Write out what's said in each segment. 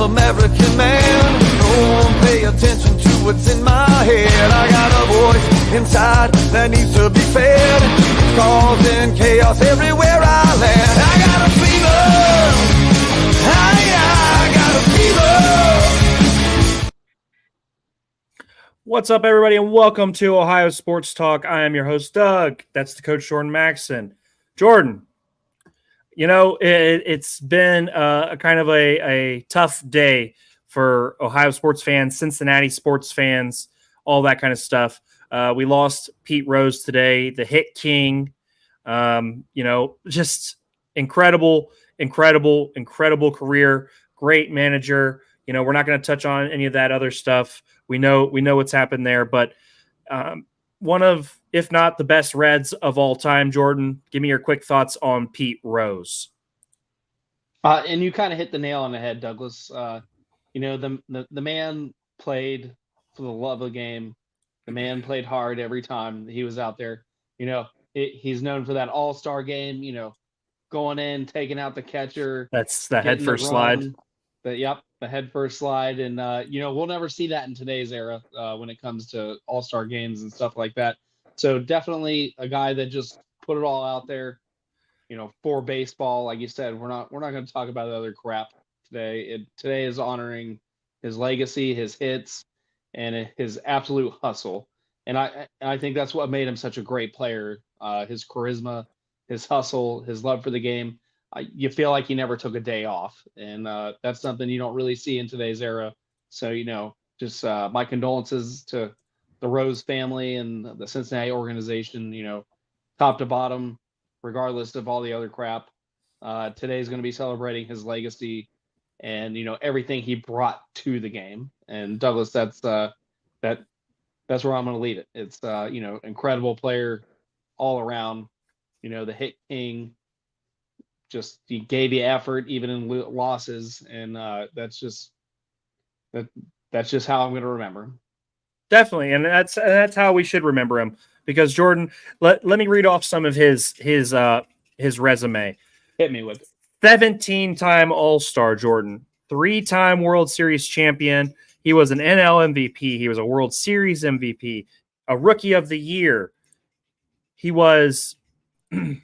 American man. No one pay attention to what's in my head. I got a voice inside that needs to be fed. It's causing chaos everywhere I land. I got a fever. I got a fever. What's up, everybody, and welcome to Ohio Sports Talk. I am your host, Doug. That's the coach, Jordan Maxson. Jordan, you know, it's been a kind of a tough day for Ohio sports fans, Cincinnati sports fans, all that kind of stuff. We lost Pete Rose today, the hit king. Just incredible career, great manager. You know, we're not going to touch on any of that other stuff. We know what's happened there, but one of, if not the best Reds of all time. Jordan, give me your quick thoughts on Pete Rose. And you kind of hit the nail on the head, Douglas. The man played for the love of the game. The man played hard every time he was out there. You know, he's known for that all-star game, you know, going in, taking out the catcher. That's the head first slide. The head first slide. And, we'll never see that in today's era when it comes to all-star games and stuff like that. So definitely a guy that just put it all out there, you know, for baseball. Like you said, we're not going to talk about the other crap today. Today is honoring his legacy, his hits, and his absolute hustle. And I think that's what made him such a great player. His charisma, his hustle, his love for the game. You feel like he never took a day off. And that's something you don't really see in today's era. So, you know, just my condolences to the Rose family and the Cincinnati organization, you know, top to bottom, regardless of all the other crap. Today is going to be celebrating his legacy and, you know, everything he brought to the game. And Douglas, that's where I'm going to leave it. It's, incredible player all around, you know, the hit king. Just he gave you effort even in losses, and that's just how I'm going to remember him. Definitely, and that's how we should remember him. Because Jordan, let me read off some of his resume. Hit me with it. 17-time All-Star, Jordan, 3-time World Series champion. He was an NL MVP. He was a World Series MVP, a Rookie of the Year. He was a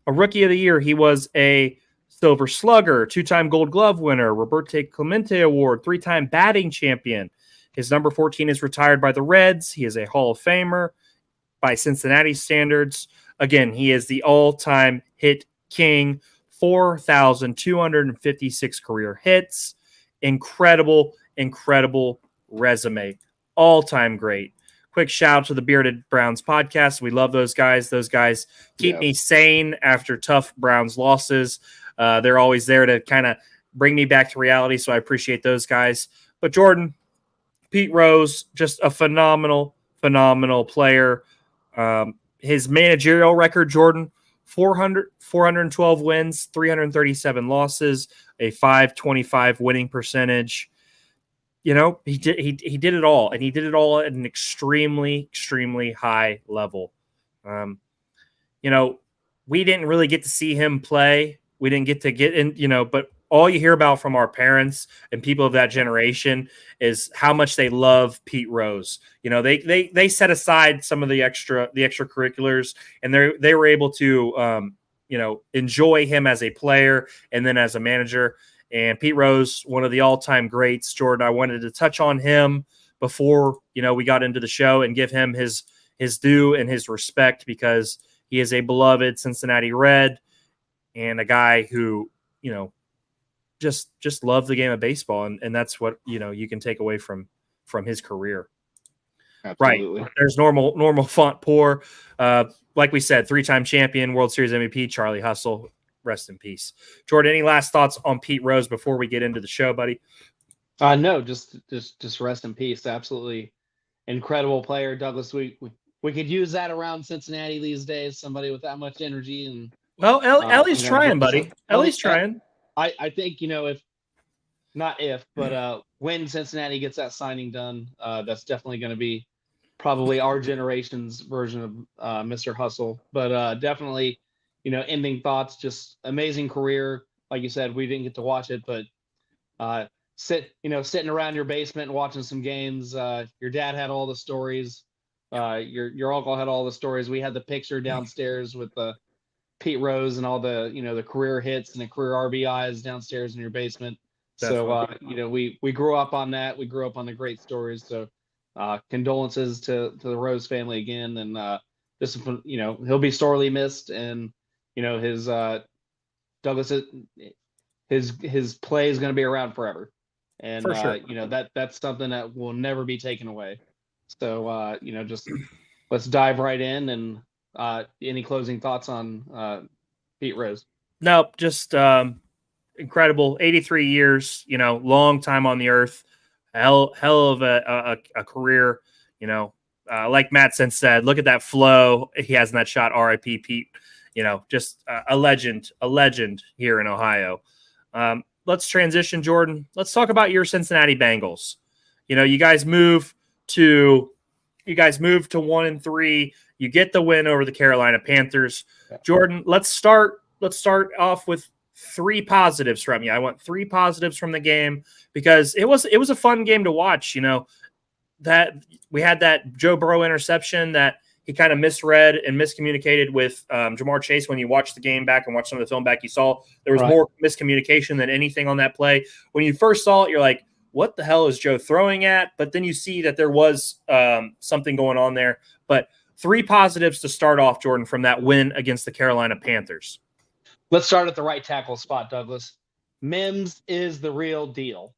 Rookie of the Year. He was a Silver Slugger, 2-time Gold Glove winner, Roberto Clemente Award, 3-time batting champion. His number 14 is retired by the Reds. He is a Hall of Famer by Cincinnati standards. Again, he is the all-time hit king, 4,256 career hits. Incredible resume. All-time great. Quick shout out to the Bearded Browns podcast. We love those guys. Those guys keep me sane after tough Browns losses. They're always there to kind of bring me back to reality, so I appreciate those guys. But Jordan, Pete Rose, just a phenomenal player. His managerial record, Jordan, 412 wins, 337 losses, a .525 winning percentage. You know, he did it all, and he did it all at an extremely high level. We didn't really get to see him play. We didn't get in, but all you hear about from our parents and people of that generation is how much they love Pete Rose. You know, they set aside some of the extracurriculars, and they were able to enjoy him as a player and then as a manager. And Pete Rose, one of the all-time greats. Jordan, I wanted to touch on him before we got into the show and give him his due and his respect, because he is a beloved Cincinnati Red and a guy who just love the game of baseball, and that's what you can take away from his career. Absolutely. Right. There's normal font poor. Like we said, 3-time champion, World Series MVP, Charlie Hustle. Rest in peace. Jordan, any last thoughts on Pete Rose before we get into the show, buddy? No, just rest in peace. Absolutely incredible player, Douglas. We could use that around Cincinnati these days. Somebody with that much energy and Ellie's trying, buddy. Ellie's trying. I think when Cincinnati gets that signing done, that's definitely going to be probably our generation's version of Mr. Hustle. But definitely, ending thoughts, just amazing career. Like you said, we didn't get to watch it, but sitting around your basement and watching some games. Your dad had all the stories. Your uncle had all the stories. We had the picture downstairs with the Pete Rose and all the the career hits and the career RBIs downstairs in your basement. So we grew up on that. We grew up on the great stories. So condolences to the Rose family again, and just he'll be sorely missed, and his Douglas his play is going to be around forever, and For sure. that's something that will never be taken away. So just let's dive right in, and any closing thoughts on Pete Rose? Nope, just incredible. 83 years, long time on the earth. Hell of a career. Like Mattson said, look at that flow he has in that shot. R.I.P. Pete. Just a legend here in Ohio. Let's transition, Jordan. Let's talk about your Cincinnati Bengals. You guys move to 1-3. You get the win over the Carolina Panthers. Jordan, let's start off with 3 positives from you. I want 3 positives from the game because it was a fun game to watch. That we had that Joe Burrow interception that he kind of misread and miscommunicated with Jamar Chase. When you watch the game back and watch some of the film back, you saw there was more miscommunication than anything on that play. When you first saw it, you're like, what the hell is Joe throwing at? But then you see that there was something going on there. But 3 positives to start off, Jordan, from that win against the Carolina Panthers. Let's start at the right tackle spot, Douglas. Mims is the real deal.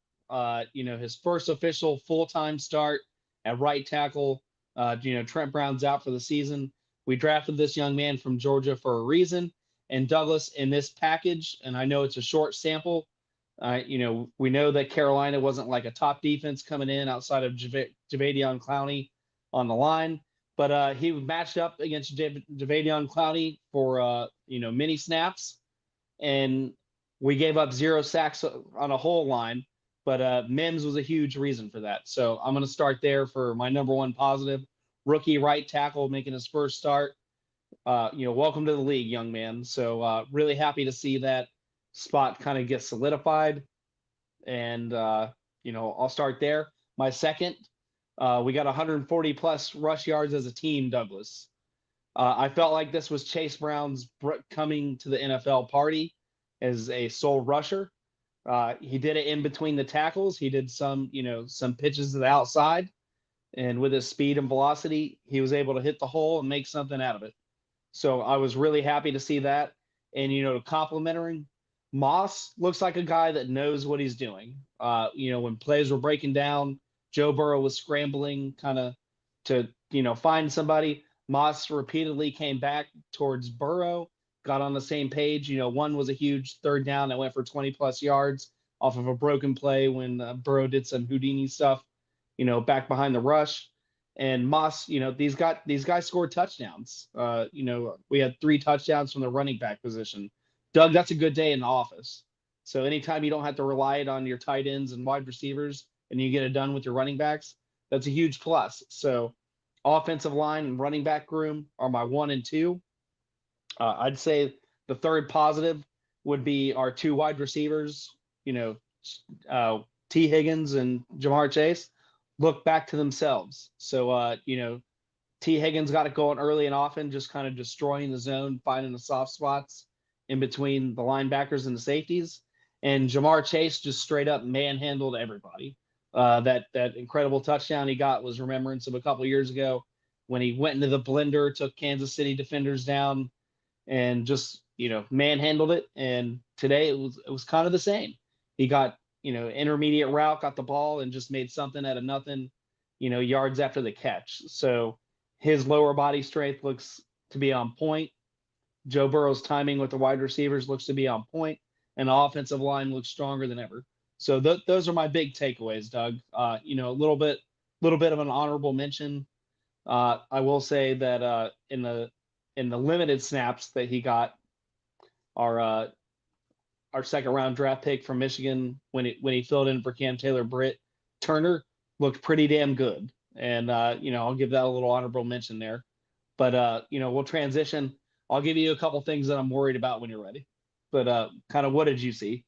His first official full-time start at right tackle. Trent Brown's out for the season. We drafted this young man from Georgia for a reason. And Douglas, in this package, and I know it's a short sample, we know that Carolina wasn't like a top defense coming in outside of Jadeveon Clowney on the line, but he matched up against Jadeveon Clowney for mini snaps, and we gave up 0 sacks on a whole line. But Mims was a huge reason for that. So I'm going to start there for my number 1 positive. Rookie right tackle making his first start. Welcome to the league, young man. So really happy to see that spot kind of get solidified. And, I'll start there. My second, we got 140 plus rush yards as a team, Douglas. I felt like this was Chase Brown's coming to the NFL party as a sole rusher. He did it in between the tackles. He did some pitches to the outside, and with his speed and velocity, he was able to hit the hole and make something out of it. So I was really happy to see that. And, complimenting Moss looks like a guy that knows what he's doing. When plays were breaking down, Joe Burrow was scrambling kind of to, find somebody. Moss repeatedly came back towards Burrow, got on the same page. One was a huge third down that went for 20 plus yards off of a broken play when Burrow did some Houdini stuff, back behind the rush. And Moss, these guys scored touchdowns. We had 3 touchdowns from the running back position. Doug, that's a good day in the office. So anytime you don't have to rely it on your tight ends and wide receivers and you get it done with your running backs, that's a huge plus. So offensive line and running back room are my 1 and 2. I'd say the third positive would be our 2 wide receivers, T. Higgins and Jamar Chase, look back to themselves. So, T. Higgins got it going early and often, just kind of destroying the zone, finding the soft spots in between the linebackers and the safeties. And Jamar Chase just straight up manhandled everybody. That incredible touchdown he got was remembrance of a couple years ago when he went into the blender, took Kansas City defenders down, and just manhandled it. And today it was kind of the same. He got intermediate route, got the ball, and just made something out of nothing, yards after the catch. So his lower body strength looks to be on point. Joe Burrow's timing with the wide receivers looks to be on point, and the offensive line looks stronger than ever. So those are my big takeaways, Doug. A little bit of an honorable mention. I will say that in the limited snaps that he got, our second round draft pick from Michigan, when he filled in for Cam Taylor-Britt, Turner looked pretty damn good. And I'll give that a little honorable mention there. But we'll transition. I'll give you a couple things that I'm worried about when you're ready. But kind of what did you see?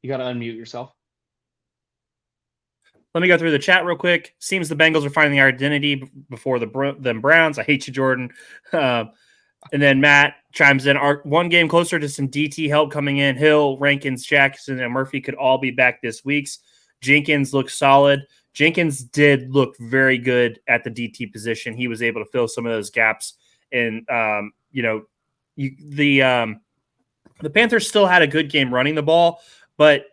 You got to unmute yourself. Let me go through the chat real quick. Seems the Bengals are finding their identity before the Browns. I hate you, Jordan. And then Matt chimes in. Are one game closer to some DT help coming in. Hill, Rankins, Jackson, and Murphy could all be back this week. Jenkins looks solid. Jenkins did look very good at the DT position. He was able to fill some of those gaps. And, the Panthers still had a good game running the ball, but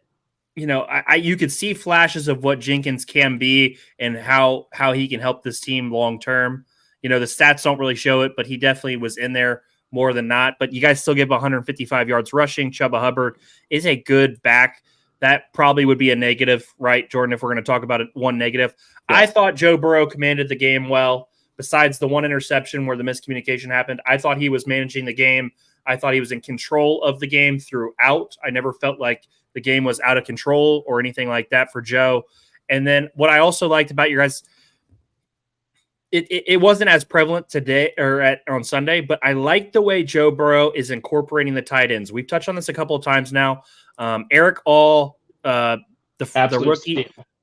you could see flashes of what Jenkins can be and how he can help this team long term. The stats don't really show it, but he definitely was in there more than not. But you guys still give 155 yards rushing. Chuba Hubbard is a good back. That probably would be a negative, right, Jordan, if we're going to talk about it, one negative. Yeah. I thought Joe Burrow commanded the game well. Besides the one interception where the miscommunication happened, I thought he was managing the game. I thought he was in control of the game throughout. I never felt like the game was out of control or anything like that for Joe. And then what I also liked about your guys, it wasn't as prevalent today or on Sunday, but I like the way Joe Burrow is incorporating the tight ends. We've touched on this a couple of times now. Eric All, the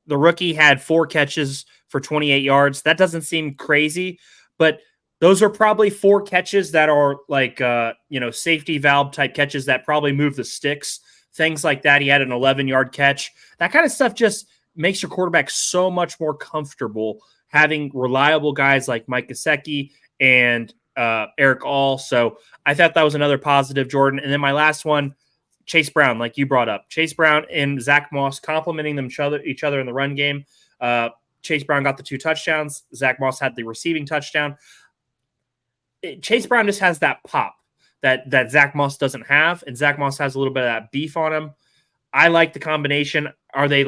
rookie had 4 catches for 28 yards. That doesn't seem crazy, but those are probably 4 catches that are like, safety valve type catches that probably move the sticks, things like that. He had an 11-yard catch. That kind of stuff just makes your quarterback so much more comfortable having reliable guys like Mike Gesicki and Eric All. So I thought that was another positive, Jordan. And then my last one, Chase Brown, like you brought up. Chase Brown and Zach Moss complimenting each other in the run game. Chase Brown got the 2 touchdowns. Zach Moss had the receiving touchdown. Chase Brown just has that pop that Zach Moss doesn't have, and Zach Moss has a little bit of that beef on him. I like the combination. Are they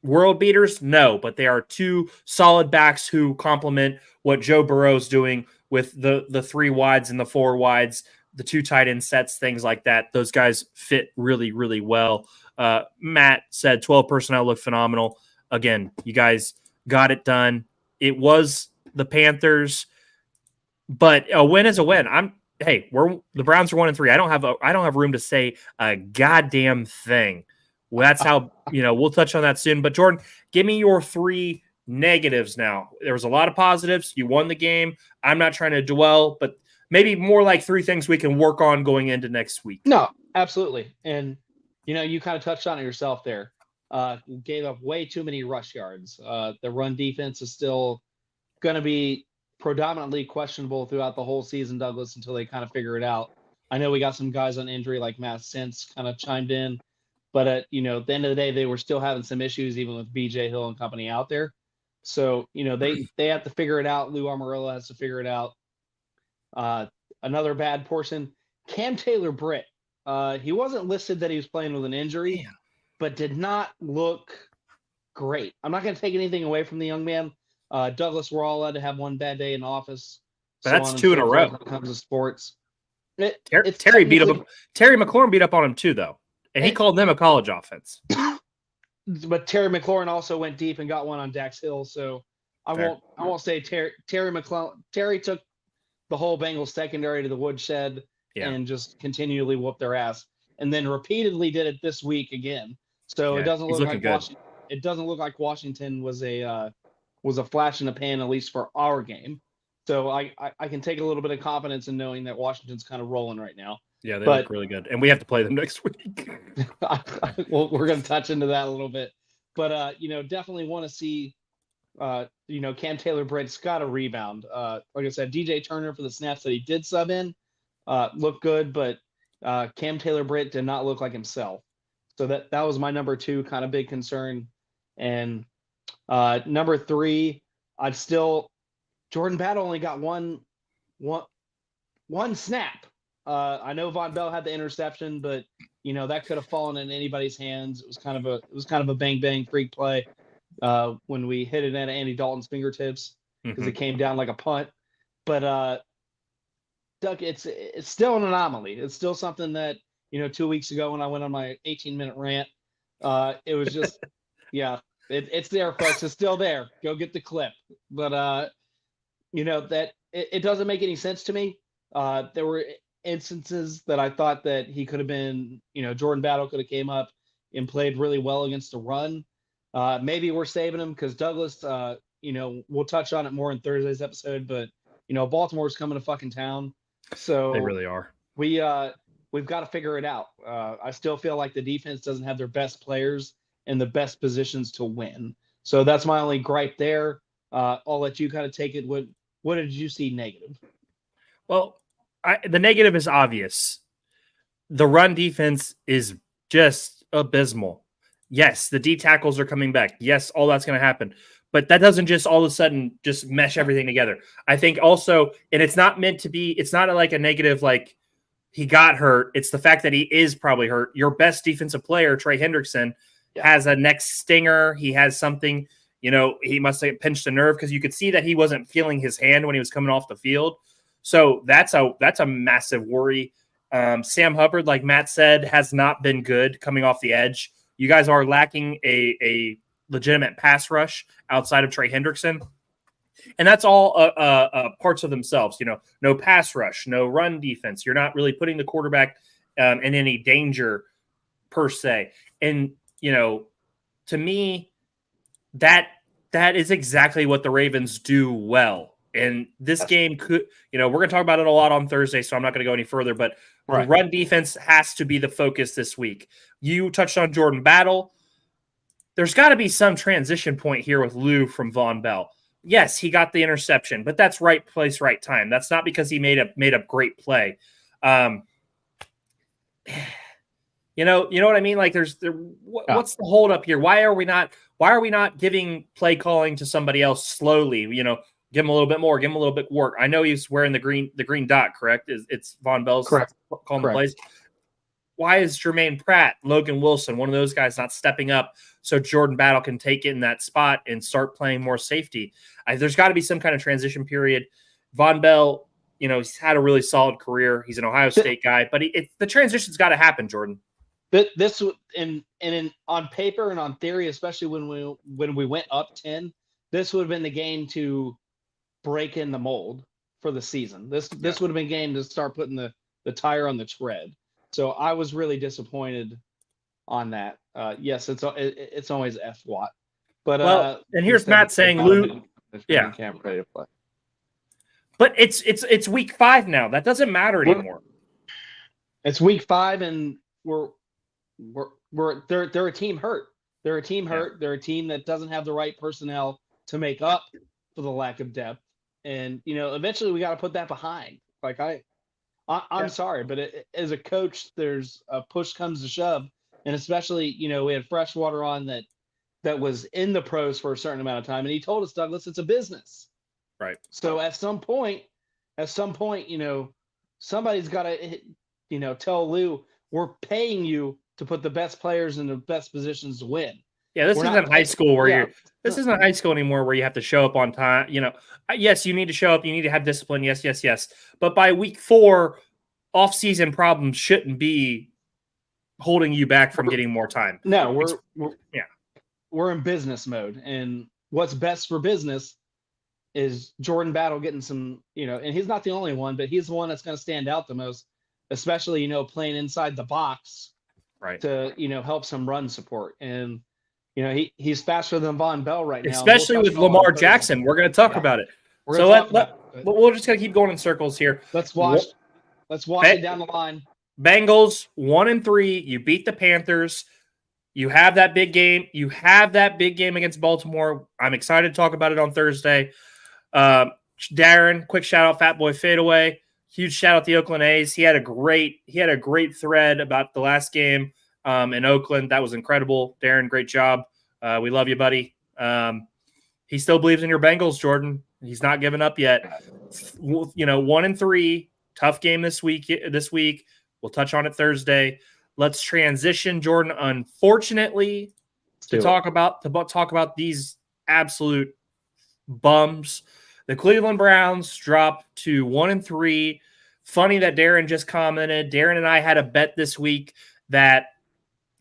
world beaters? No, but they are 2 solid backs who complement what Joe Burrow's doing with the 3 wides and the 4 wides, the 2 tight end sets, things like that. Those guys fit really, really well. Matt said 12 personnel look phenomenal. Again, you guys got it done. It was the Panthers, but a win is a win. The Browns are 1-3. I don't have room to say a goddamn thing. Well, that's how, we'll touch on that soon. But Jordan, give me your 3 negatives now. There was a lot of positives. You won the game. I'm not trying to dwell, but maybe more like 3 things we can work on going into next week. No, absolutely. And, you kind of touched on it yourself there. Gave up way too many rush yards. The run defense is still going to be predominantly questionable throughout the whole season, Douglas, until they kind of figure it out. I know we got some guys on injury like Matt Sentz kind of chimed in, but at the end of the day, they were still having some issues even with BJ Hill and company out there. So, they have to figure it out. Lou Amarillo has to figure it out. Another bad portion, Cam Taylor-Britt. He wasn't listed that he was playing with an injury, but did not look great. I'm not going to take anything away from the young man. Douglas, we're all allowed to have one bad day in office. But that's 2 in a row. When it comes to sports. Terry McLaurin beat up on him too, though. And he called them a college offense. But Terry McLaurin also went deep and got one on Dax Hill. So I won't say Terry McLaurin. Terry took the whole Bengals secondary to the woodshed and just continually whooped their ass. And then repeatedly did it this week again. So it doesn't look like Washington. It doesn't look like Washington was a flash in the pan, at least for our game. So I can take a little bit of confidence in knowing that Washington's kind of rolling right now. Yeah, they look really good. And we have to play them next week. Well, we're going to touch into that a little bit. But, definitely want to see, Cam Taylor-Britt's got a rebound. Like I said, DJ Turner for the snaps that he did sub in looked good, but Cam Taylor-Britt did not look like himself. So that was my number 2 kind of big concern. And number 3, Jordan Battle only got one snap. I know Von Bell had the interception, but that could have fallen in anybody's hands. It was kind of a bang bang freak play when we hit it at Andy Dalton's fingertips because it came down like a punt. But Doug, it's still an anomaly. It's still something that 2 weeks ago when I went on my 18-minute rant, it was just it's there, folks. It's still there. Go get the clip. But that it doesn't make any sense to me. There were instances that I thought that he could have been, Jordan Battle could have came up and played really well against the run. Maybe we're saving him because Douglas, we'll touch on it more in Thursday's episode, but Baltimore's coming to fucking town. So They really are. We've got to figure it out. I still feel like the defense doesn't have their best players in the best positions to win. So that's my only gripe there. I'll let you kind of take it. What did you see negative? Well, the negative is obvious. The run defense is just abysmal. Yes, the D tackles are coming back. Yes, all that's going to happen. But that doesn't just all of a sudden just mesh everything together. I think also, and it's not meant to be, it's not like a negative, like he got hurt. It's the fact that he is probably hurt. Your best defensive player, Trey Hendrickson, has a neck stinger. He has something, he must have pinched a nerve because you could see that he wasn't feeling his hand when he was coming off the field. So that's a massive worry. Sam Hubbard, like Matt said, has not been good coming off the edge. You guys are lacking a legitimate pass rush outside of Trey Hendrickson. And that's all parts of themselves. No pass rush, no run defense. You're not really putting the quarterback in any danger per se. And, to me, that is exactly what the Ravens do well. And this game could, we're going to talk about it a lot on Thursday, so I'm not going to go any further, but the run defense has to be the focus this week. You touched on Jordan Battle. There's got to be some transition point here with Lou from Von Bell. Yes, he got the interception, but that's right place, right time. That's not because he made a great play. You know what I mean? Like what's the holdup here? Why are we not giving play calling to somebody else slowly? Give him a little bit more, give him a little bit work. I know he's wearing the green dot, correct? It's Von Bell's calling the plays. Why is Jermaine Pratt, Logan Wilson, one of those guys not stepping up so Jordan Battle can take it in that spot and start playing more safety? There's got to be some kind of transition period. Von Bell, he's had a really solid career. He's an Ohio State guy, but the transition's got to happen, Jordan. This on paper and on theory, especially when we went up 10, this would have been the game to break in the mold for the season. This would have been a game to start putting the tire on the tread. So I was really disappointed on that. Yes, it's always F Watt. But and here's Matt saying Lou, camp ready to play. But it's week 5 now. That doesn't matter anymore. It's week 5, and they're a team hurt. They're a team hurt. They're a team that doesn't have the right personnel to make up for the lack of depth. And eventually we got to put that behind. Like I'm sorry, but as a coach, there's a push comes to shove, and especially we had Freshwater on that was in the pros for a certain amount of time, and he told us, Douglas, it's a business, right? So at some point, somebody's got to tell Lou, we're paying you to put the best players in the best positions to win. Yeah, this isn't high school where this isn't high school anymore where you have to show up on time. Yes, you need to show up. You need to have discipline. Yes. But by week 4, off-season problems shouldn't be holding you back from getting more time. No, we're in business mode, and what's best for business is Jordan Battle getting some, and he's not the only one, but he's the one that's going to stand out the most, especially playing inside the box, right? To help some run support. And he's faster than Von Bell right now. Especially with Lamar Jackson. We're going to talk about it. So we're just going to keep going in circles here. Let's watch it down the line. Bengals 1-3. You beat the Panthers. You have that big game. You have that big game against Baltimore. I'm excited to talk about it on Thursday. Darren, quick shout out, Fat Boy Fadeaway. Huge shout out the Oakland A's. He had a great thread about the last game in Oakland. That was incredible. Darren, great job. We love you, buddy. He still believes in your Bengals, Jordan. He's not giving up yet. 1-3, tough game this week. We'll touch on it Thursday. Let's transition, Jordan. Unfortunately, to talk about these absolute bums. The Cleveland Browns dropped to 1-3. Funny that Darren just commented. Darren and I had a bet this week that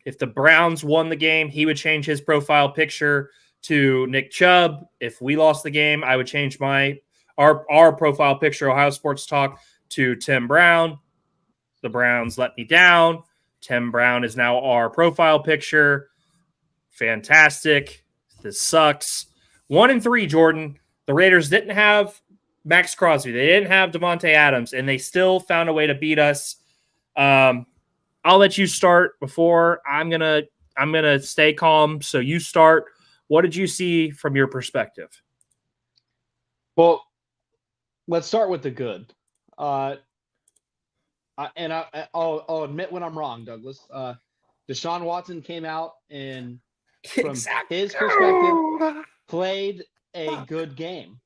if the Browns won the game, he would change his profile picture to Nick Chubb. If we lost the game, I would change our profile picture, Ohio Sports Talk, to Tim Brown. The Browns let me down. Tim Brown is now our profile picture. Fantastic. This sucks. 1-3, Jordan. The Raiders didn't have Max Crosby. They didn't have Devontae Adams, and they still found a way to beat us. I'll let you start before I'm gonna stay calm. So you start. What did you see from your perspective? Well, let's start with the good. I'll admit when I'm wrong, Douglas. Deshaun Watson came out and, from his perspective, played a good game.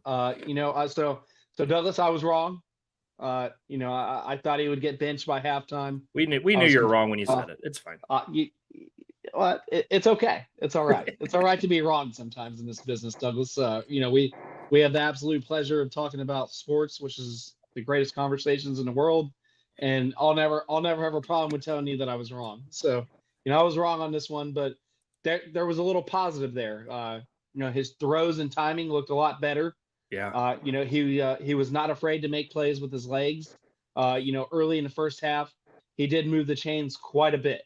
So Douglas, I was wrong. I thought he would get benched by halftime. We knew you were wrong when you said it. It's fine. It's okay. It's all right. It's all right to be wrong sometimes in this business, Douglas. We have the absolute pleasure of talking about sports, which is the greatest conversations in the world. And I'll never have a problem with telling you that I was wrong. So, I was wrong on this one, but there was a little positive there. His throws and timing looked a lot better. Yeah. He was not afraid to make plays with his legs. Early in the first half, he did move the chains quite a bit.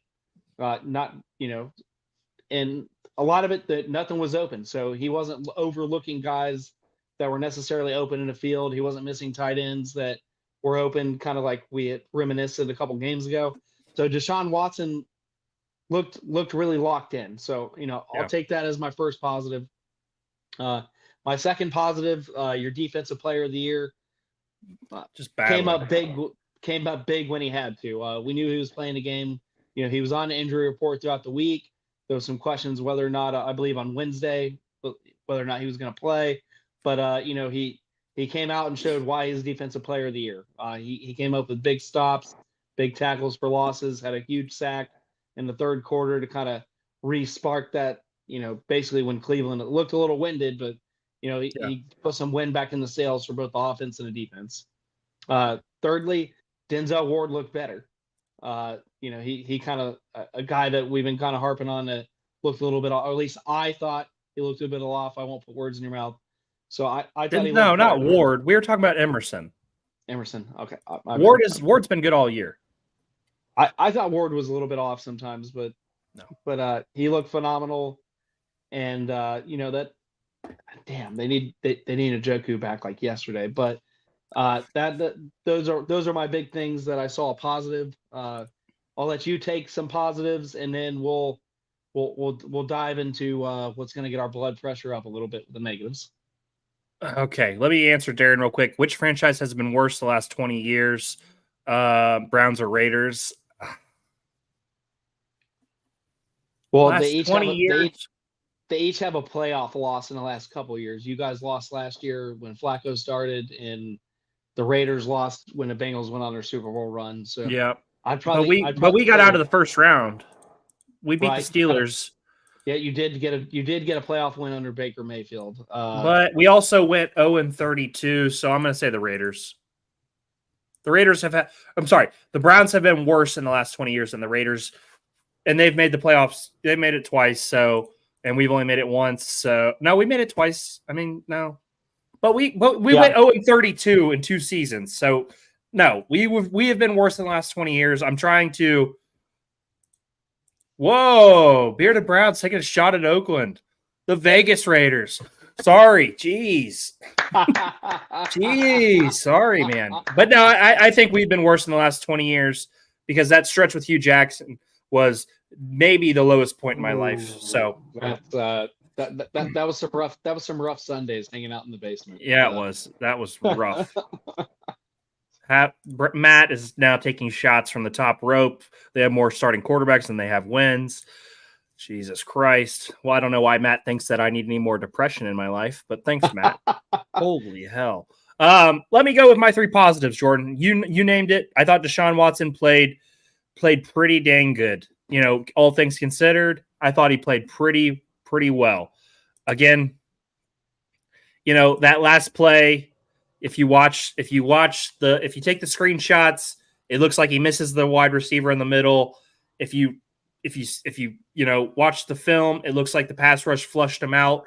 And a lot of it that nothing was open. So he wasn't overlooking guys that were necessarily open in the field. He wasn't missing tight ends that were open, kind of like we had reminisced a couple games ago. So Deshaun Watson looked really locked in. So, I'll take that as my first positive. My second positive, your defensive player of the year, just came up big when he had to. We knew he was playing a game. He was on the injury report throughout the week. There was some questions whether or not, I believe on Wednesday, whether or not he was going to play. But, he came out and showed why he's defensive player of the year. He came up with big stops, big tackles for losses, had a huge sack in the third quarter to kind of re-spark that, basically when Cleveland, it looked a little winded, but, he put some wind back in the sails for both the offense and the defense. Thirdly, Denzel Ward looked better. He kind of a guy that we've been kind of harping on that looked a little bit off, or at least I thought he looked a bit off. I won't put words in your mouth. So I thought he no, looked not better. Ward. We were talking about Emerson. Okay. Ward's been good all year. I thought Ward was a little bit off sometimes, but no. But he looked phenomenal, and that. Damn, they need Njoku back like yesterday. But those are my big things that I saw positive. I'll let you take some positives, and then we'll dive into what's going to get our blood pressure up a little bit with the negatives. Okay, let me answer Darren real quick. Which franchise has been worse the last 20 years? Browns or Raiders? Well, last they each 20 years. They each have a playoff loss in the last couple of years. You guys lost last year when Flacco started, and the Raiders lost when the Bengals went on their Super Bowl run. So yeah, but we got out of the first round. We beat the Steelers. Yeah, you did get a playoff win under Baker Mayfield. But we also went 0-32, so I'm going to say the Raiders. The Raiders the Browns have been worse in the last 20 years than the Raiders, and they've made the playoffs. They made it twice, and we've only made it once. So no, we made it twice. I mean, no, but we went 0-32 in 2 seasons. So no, we have been worse in the last 20 years. I'm trying to. Whoa, Bearded Browns taking a shot at Oakland. The Vegas Raiders. Sorry, jeez. Sorry, man. But no, I think we've been worse in the last 20 years because that stretch with Hugh Jackson was maybe the lowest point in my life. So that was some rough Sundays hanging out in the basement. Yeah, it was. That was rough. Matt is now taking shots from the top rope. They have more starting quarterbacks than they have wins. Jesus Christ. Well, I don't know why Matt thinks that I need any more depression in my life, but thanks, Matt. Holy hell. Let me go with my 3 positives, Jordan. You named it. I thought Deshaun Watson played pretty dang good. All things considered, I thought he played pretty well. Again, that last play, if you take the screenshots, it looks like he misses the wide receiver in the middle. If you watch the film, it looks like the pass rush flushed him out.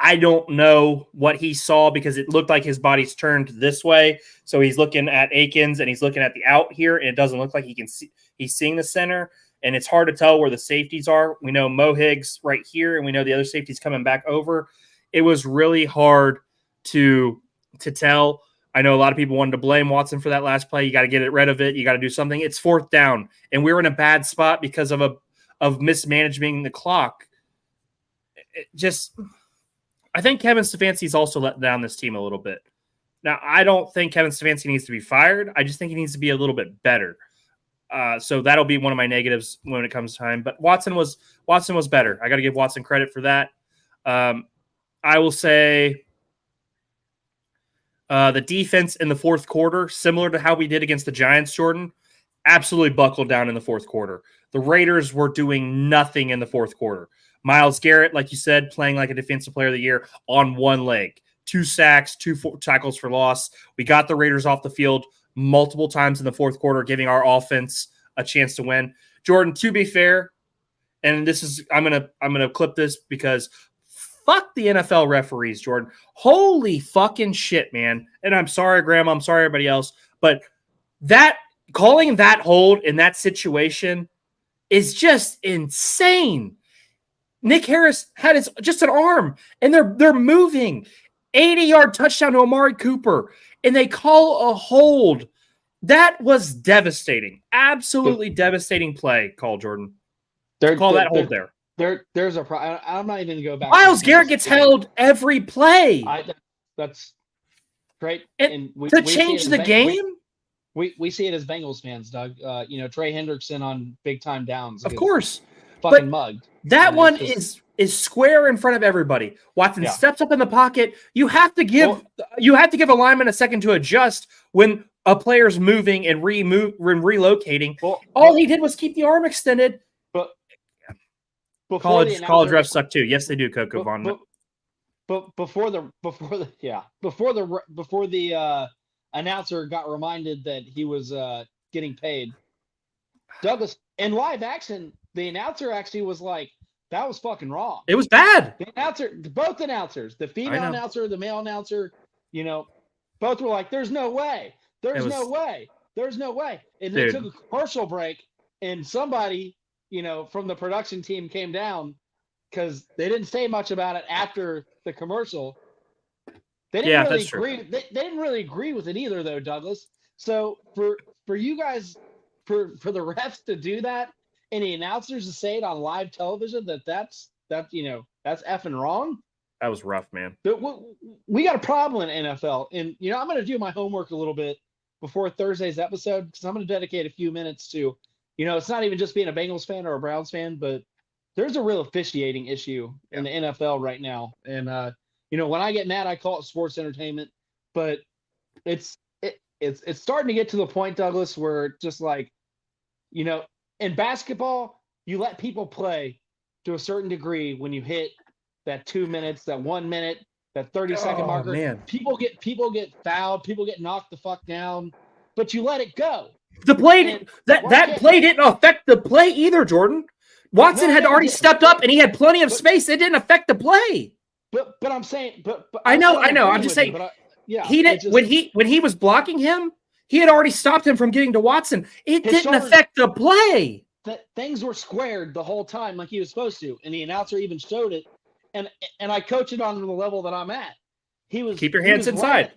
I don't know what he saw because it looked like his body's turned this way. So he's looking at Akins and he's looking at the out here, and it doesn't look like he can see. He's seeing the center, and it's hard to tell where the safeties are. We know Mo Higgs right here, and we know the other safety's coming back over. It was really hard to tell. I know a lot of people wanted to blame Watson for that last play. You got to get rid of it. You got to do something. It's 4th down, and we were in a bad spot because of mismanaging the clock. I think Kevin Stefanski's also let down this team a little bit. Now, I don't think Kevin Stefanski needs to be fired. I just think he needs to be a little bit better. So that'll be one of my negatives when it comes to time. But Watson was better. I got to give Watson credit for that. I will say the defense in the fourth quarter, similar to how we did against the Giants, Jordan, absolutely buckled down in the fourth quarter. The Raiders were doing nothing in the fourth quarter. Myles Garrett, like you said, playing like a defensive player of the year on one leg. 2 sacks, 2 tackles for loss. We got the Raiders off the field multiple times in the fourth quarter, giving our offense a chance to win. Jordan, to be fair, and this is I'm gonna clip this because fuck the NFL referees, Jordan. Holy fucking shit, man. And I'm sorry, Grandma. I'm sorry, everybody else. But that calling that hold in that situation is just insane. Nick Harris had just an arm, and they're moving. 80-yard touchdown to Amari Cooper, and they call a hold. That was devastating. Absolutely devastating play call, Jordan. Call that hold there. There's a problem. I'm not even going to go back. Myles Garrett gets held every play. That's great. And to change the game? We see it as Bengals fans, Doug. Trey Hendrickson on big-time downs. Of course. Fucking mugged. That one is square in front of everybody. Watson steps up in the pocket. You have to give a lineman a second to adjust when a player's moving and relocating. All he did was keep the arm extended. But college refs suck too. Yes, they do, Coco Vaughn. But before the announcer got reminded that he was getting paid, Douglas in live action. The announcer actually was like, that was fucking wrong. It was bad. Both announcers, the female announcer, the male announcer, both were like, there's no way. There's no way. And they took a commercial break, and somebody, from the production team came down because they didn't say much about it after the commercial. They didn't really agree. They didn't really agree with it either, though, Douglas. So for you guys, for the refs to do that, and the announcers to say it on live television that's effing wrong. That was rough, man. But we got a problem in NFL, and I'm going to do my homework a little bit before Thursday's episode because I'm going to dedicate a few minutes to, it's not even just being a Bengals fan or a Browns fan, but there's a real officiating issue in the NFL right now. And when I get mad, I call it sports entertainment, but it's starting to get to the point, Douglas, where just like, in basketball, you let people play to a certain degree when you hit that 2 minutes, that 1 minute, that 30-second marker. Man. People get fouled, people get knocked the fuck down, but you let it go. The play that play didn't affect the play either, Jordan. Watson had already stepped up and he had plenty of space. It didn't affect the play. But I'm saying, but I know. I'm just saying. He did when he was blocking him. He had already stopped him from getting to Watson. It didn't affect the play. Things were squared the whole time like he was supposed to, and the announcer even showed it. And I coach it on the level that I'm at. Keep your hands inside.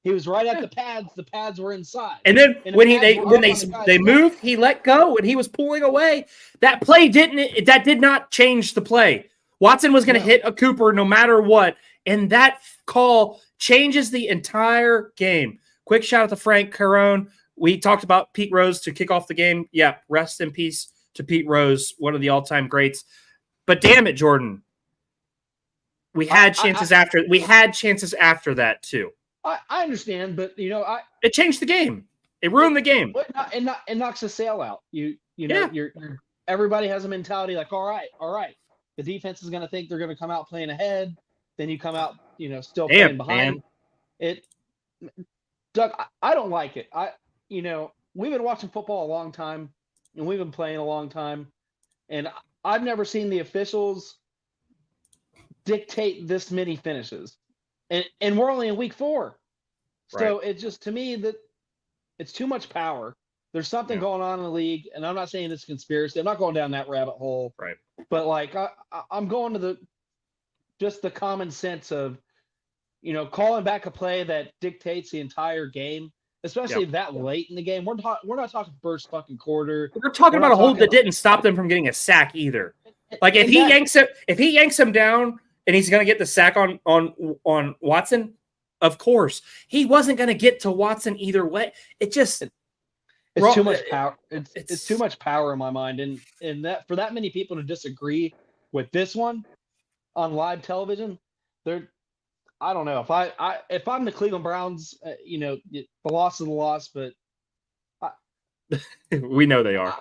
He was right at the pads. The pads were inside. And then when they moved, he let go and he was pulling away. That play did not change the play. Watson was going to hit a Cooper no matter what, and that call changes the entire game. Quick shout out to Frank Carone. We talked about Pete Rose to kick off the game. Yeah, rest in peace to Pete Rose, one of the all-time greats. But damn it, Jordan. We had chances after that too. I understand, but it changed the game. It ruined the game. It knocks the sail out. You're everybody has a mentality like, all right. The defense is going to think they're going to come out playing ahead. Then you come out, still playing behind. Man. Doug, I don't like it. We've been watching football a long time, and we've been playing a long time, and I've never seen the officials dictate this many finishes, and we're only in week 4. So it's just, to me, that it's too much power. There's something going on in the league, and I'm not saying it's conspiracy. I'm not going down that rabbit hole. Right. But like I'm going to the common sense of, calling back a play that dictates the entire game, especially that late in the game. We're not talking first fucking quarter. We're talking about a hold that didn't stop them from getting a sack either. Like if he yanks him down and he's going to get the sack on Watson, of course he wasn't going to get to Watson either way. It's too much power. It's too much power in my mind, and that for that many people to disagree with this one on live television, I don't know if I'm the Cleveland Browns, the loss is the loss, but we know they are.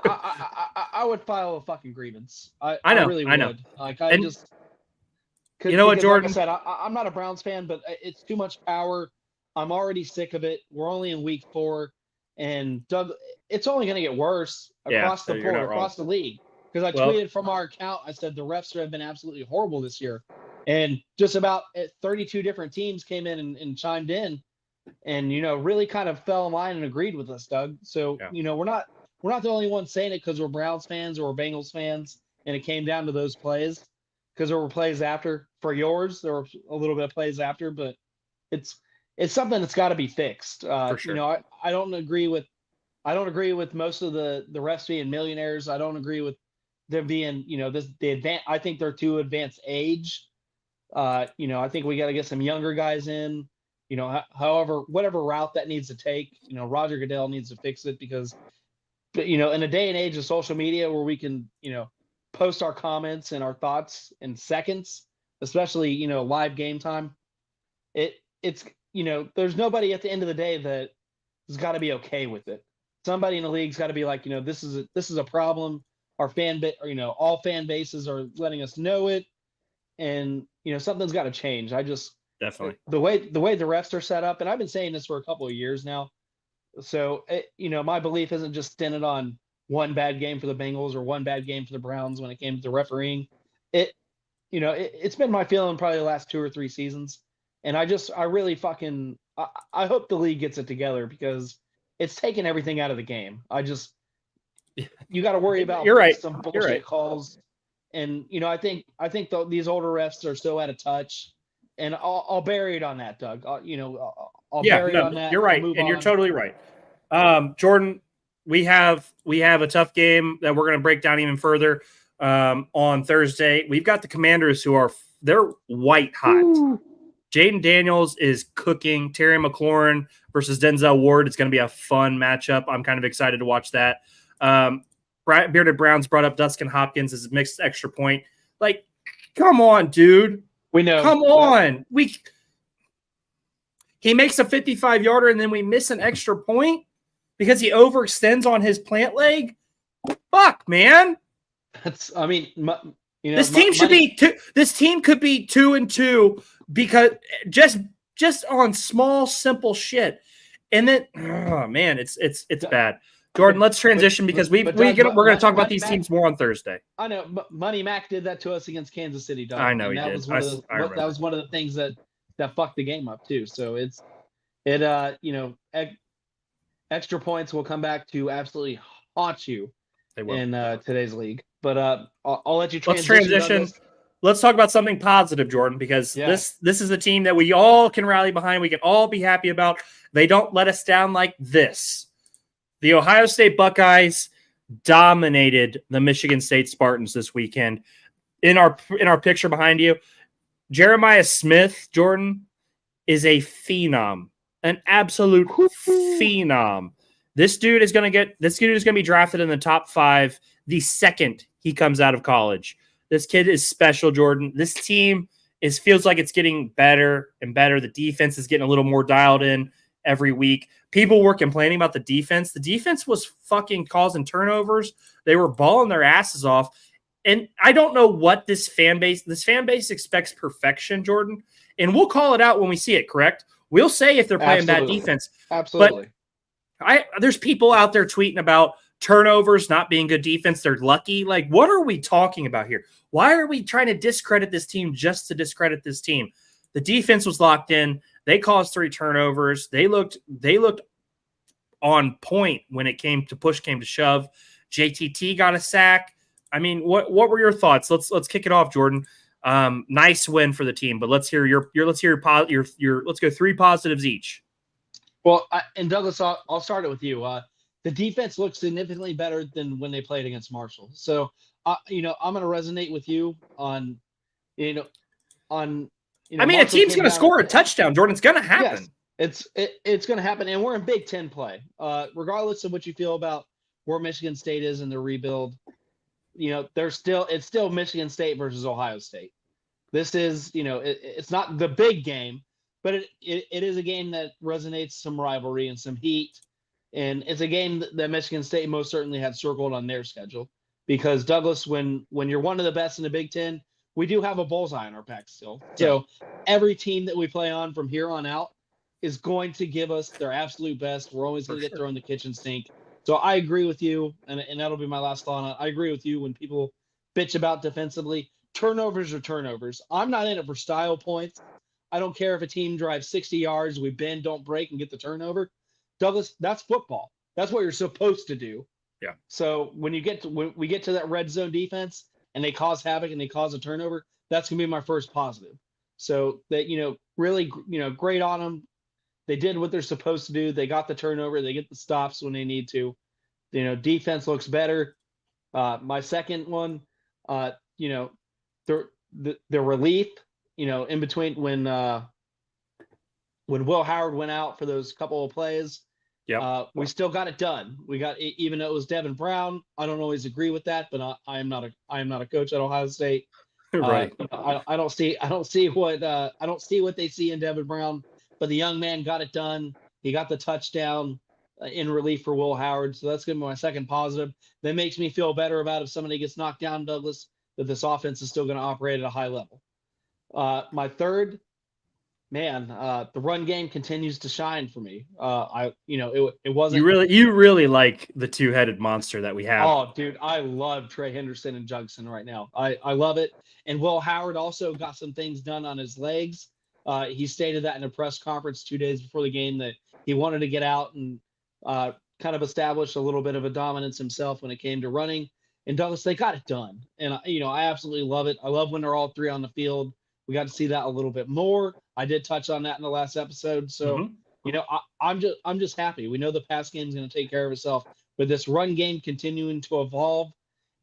I would file a fucking grievance. I know. really would. I know. Like you know what, Jordan? Like I said, I'm not a Browns fan, but it's too much power. I'm already sick of it. We're only in week 4, and Doug, it's only going to get worse across the board, across the league. Because I tweeted from our account, I said the refs have been absolutely horrible this year, and just about 32 different teams came in and chimed in, and really kind of fell in line and agreed with us, Doug. So we're not the only ones saying it because we're Browns fans or we're Bengals fans, and it came down to those plays. Because there were plays after for yours, there were a little bit of plays after, but it's something that's got to be fixed. For sure. I don't agree with most of the refs being millionaires. I don't agree with them being I think they're too advanced age. I think we got to get some younger guys in. However, whatever route that needs to take, Roger Goodell needs to fix it because, in a day and age of social media where we can, post our comments and our thoughts in seconds, especially, live game time. It's there's nobody at the end of the day that has got to be okay with it. Somebody in the league's got to be like, this is a problem. Our all fan bases are letting us know it. And, something's got to change. Definitely the way the refs are set up, and I've been saying this for a couple of years now. So, my belief isn't just stinted on one bad game for the Bengals or one bad game for the Browns when it came to the refereeing. It's been my feeling probably the last 2 or 3 seasons. And I really fucking, I hope the league gets it together because it's taking everything out of the game. You got to worry about some bullshit calls. And, I think these older refs are so out of touch, and I'll bury it on that, Doug. I'll bury it on that. You're right. And you're totally right. Jordan, we have a tough game that we're going to break down even further on Thursday. We've got the Commanders they're white hot. Ooh. Jaden Daniels is cooking. Terry McLaurin versus Denzel Ward. It's going to be a fun matchup. I'm kind of excited to watch that. Bearded Browns brought up Dustin Hopkins as a mixed extra point. Like, come on, dude. We know. Come on. He makes a 55-yarder and then we miss an extra point because he overextends on his plant leg. Fuck, man. This team should be this team could be 2-2 because just on small, simple shit. And then, oh man, it's bad. Jordan, let's transition because we're going to talk about these teams more on Thursday. I know, but Money Mac did that to us against Kansas City, Doug. I know he did. That was one of the things that fucked the game up too. So extra points will come back to absolutely haunt you in today's league. But I'll let you transition. Let's transition. Let's talk about something positive, Jordan, because this is a team that we all can rally behind. We can all be happy about. They don't let us down like this. The Ohio State Buckeyes dominated the Michigan State Spartans this weekend. In our picture behind you, Jeremiah Smith, Jordan, is a phenom, an absolute phenom. This dude is going to be drafted in the top 5 the second he comes out of college. This kid is special, Jordan. This team feels like it's getting better and better. The defense is getting a little more dialed in every week. People were complaining about the defense. The defense was fucking causing turnovers. They were balling their asses off. And I don't know what this fan base expects perfection, Jordan. And we'll call it out when we see it, correct? We'll say if they're playing bad defense. Absolutely. But there's people out there tweeting about turnovers not being good defense. They're lucky. Like, what are we talking about here? Why are we trying to discredit this team just to discredit this team? The defense was locked in. They caused 3 turnovers. They looked on point when it came to shove. JTT got a sack. I mean, what were your thoughts? Let's kick it off, Jordan. Nice win for the team, but let's hear your let's go 3 positives each. Well, and Douglas, I'll start it with you. The defense looks significantly better than when they played against Marshall. So, I'm going to resonate with you on. I mean, Marshall, a team's going to score a touchdown, Jordan. It's going to happen. Yes, it's going to happen, and we're in Big Ten play. Regardless of what you feel about where Michigan State is in the rebuild, it's still Michigan State versus Ohio State. This is, it's not the big game, but it is a game that resonates some rivalry and some heat. And it's a game that Michigan State most certainly had circled on their schedule, because Douglas, when you're one of the best in the Big Ten, we do have a bullseye on our pack still. So every team that we play on from here on out is going to give us their absolute best. We're always going to get thrown in the kitchen sink. So I agree with you, and that'll be my last thought on it. I agree with you when people bitch about defensively. Turnovers are turnovers. I'm not in it for style points. I don't care if a team drives 60 yards, we bend, don't break, and get the turnover. Douglas, that's football. That's what you're supposed to do. Yeah. So when we get to that red zone defense and they cause havoc and they cause a turnover, that's going to be my first positive. So that, really, great on them. They did what they're supposed to do. They got the turnover. They get the stops when they need to. Defense looks better. My second one, the relief, in between when Will Howard went out for those couple of plays, we still got it done. We got, even though it was Devin Brown, I don't always agree with that, but I am not a coach at Ohio State. Right. I don't see what they see in Devin Brown, but the young man got it done. He got the touchdown in relief for Will Howard. So that's going to be my second positive. That makes me feel better about if somebody gets knocked down, Douglas, that this offense is still going to operate at a high level. My third, the run game continues to shine for me. It wasn't. You really like the 2-headed monster that we have. Oh, dude, I love Trey Henderson and Judson right now. I love it. And Will Howard also got some things done on his legs. He stated that in a press conference 2 days before the game that he wanted to get out and kind of establish a little bit of a dominance himself when it came to running. And Douglas, they got it done. And, I absolutely love it. I love when they're all 3 on the field. We got to see that a little bit more. I did touch on that in the last episode. So, I'm just happy. We know the pass game is going to take care of itself, but this run game continuing to evolve.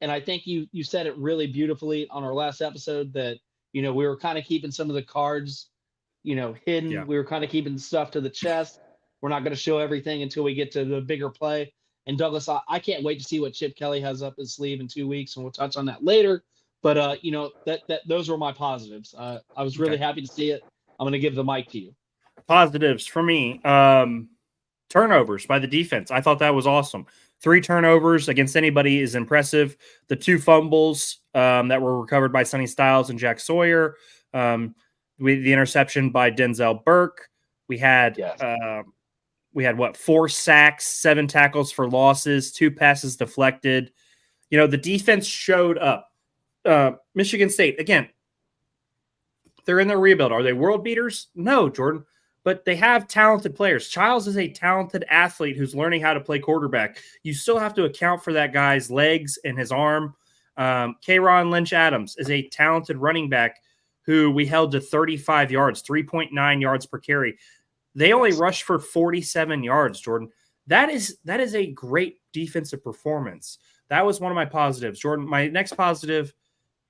And I think you said it really beautifully on our last episode that, we were kind of keeping some of the cards, hidden. Yeah. We were kind of keeping stuff to the chest. We're not going to show everything until we get to the bigger play. And Douglas, I can't wait to see what Chip Kelly has up his sleeve in 2 weeks, and we'll touch on that later. But that those were my positives. I was really happy to see it. I'm going to give the mic to you. Positives for me, turnovers by the defense. I thought that was awesome. 3 turnovers against anybody is impressive. The 2 fumbles that were recovered by Sonny Styles and Jack Sawyer. The interception by Denzel Burke. We had 4 sacks, 7 tackles for losses, 2 passes deflected. The defense showed up. Michigan State, again, they're in their rebuild. Are they world beaters? No, Jordan. But they have talented players. Childs is a talented athlete who's learning how to play quarterback. You still have to account for that guy's legs and his arm. K'Ron Lynch-Adams is a talented running back who we held to 35 yards, 3.9 yards per carry. They only rushed for 47 yards, Jordan. That is a great defensive performance. That was one of my positives. Jordan, my next positive,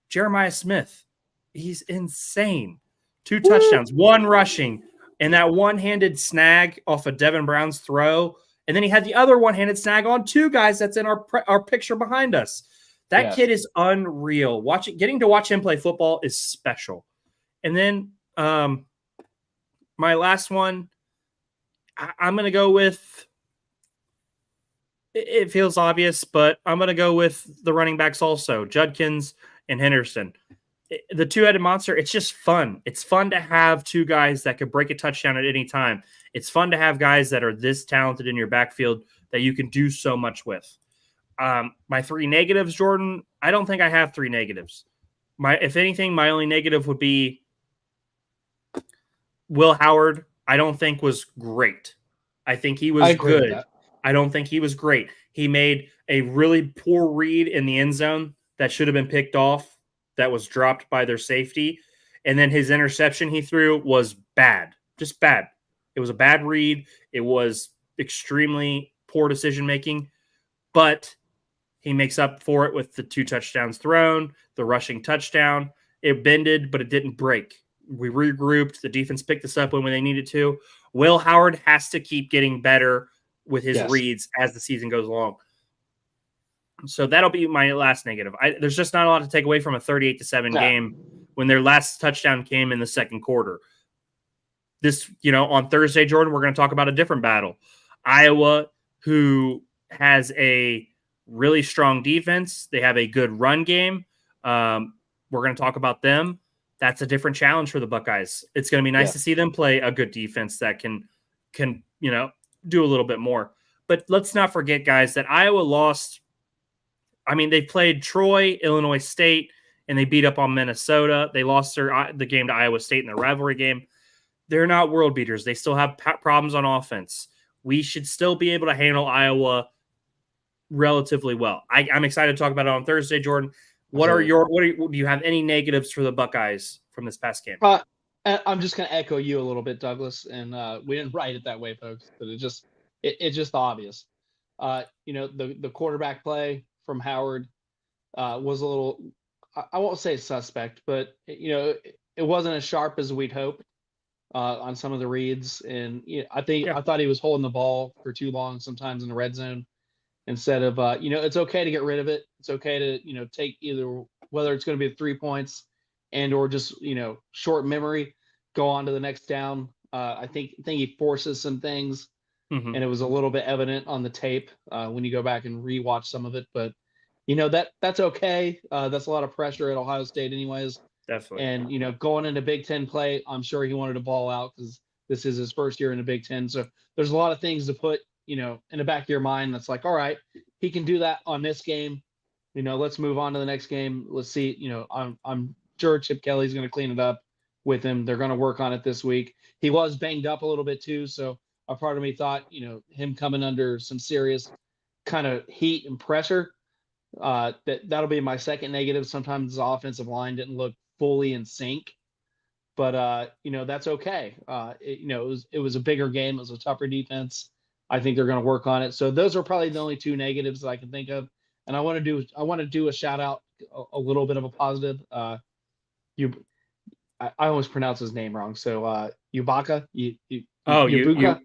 Jeremiah Smith. He's insane. 2 touchdowns, 1 rushing, and that one-handed snag off of Devin Brown's throw. And then he had the other one-handed snag on 2 guys that's in our picture behind us. That kid is unreal. Getting to watch him play football is special. And then my last one, I'm going to go with, it feels obvious, but I'm going to go with the running backs also, Judkins and Henderson. The 2-headed monster, it's just fun. It's fun to have 2 guys that could break a touchdown at any time. It's fun to have guys that are this talented in your backfield that you can do so much with. My three negatives, Jordan. I don't think I have three negatives. If anything, my only negative would be Will Howard. I don't think was great. I think he I was agree with good. that. I don't think he was great. He made a really poor read in the end zone that should have been picked off, that was dropped by their safety. And then his interception he threw was bad, just bad. It was a bad read. It was extremely poor decision making, but he makes up for it with the 2 touchdowns thrown, the rushing touchdown. It bended, but it didn't break. We regrouped. The defense picked us up when they needed to. Will Howard has to keep getting better with his Yes. reads as the season goes along. So that'll be my last negative. There's just not a lot to take away from a 38-7 game when their last touchdown came in the second quarter. This, on Thursday, Jordan, we're going to talk about a different battle. Iowa, who has a really strong defense. They have a good run game. We're going to talk about them. That's a different challenge for the Buckeyes. It's going to be nice to see them play a good defense that can do a little bit more. But let's not forget, guys, that Iowa lost. I mean, they played Troy, Illinois State, and they beat up on Minnesota. They lost the game to Iowa State in the rivalry game. They're not world beaters. They still have problems on offense. We should still be able to handle Iowa relatively well. I'm excited to talk about it on Thursday, Jordan. Do you have any negatives for the Buckeyes from this past game? I'm just going to echo you a little bit, Douglas, and we didn't write it that way, folks, but it's just obvious. The quarterback play from Howard was a little, I won't say suspect, but it wasn't as sharp as we'd hoped on some of the reads, and I thought he was holding the ball for too long sometimes in the red zone. Instead of, it's okay to get rid of it. It's okay to, take either, whether it's going to be 3 points or just, short memory, go on to the next down. I think he forces some things, and it was a little bit evident on the tape when you go back and rewatch some of it. But, that's okay. That's a lot of pressure at Ohio State anyways. Definitely. And, going into Big Ten play, I'm sure he wanted to ball out because this is his first year in the Big Ten. So there's a lot of things to put in the back of your mind that's like, all right, he can do that on this game. Let's move on to the next game. Let's see. I'm sure Chip Kelly's going to clean it up with him. They're going to work on it this week. He was banged up a little bit too, so a part of me thought, him coming under some serious kind of heat and pressure. That'll be my second negative. Sometimes the offensive line didn't look fully in sync, but that's okay. It was a bigger game. It was a tougher defense. I think they're going to work on it. So those are probably the only two negatives that I can think of. And I want to do a shout out, a little bit of a positive. I always pronounce his name wrong. So Ibaka, Emeka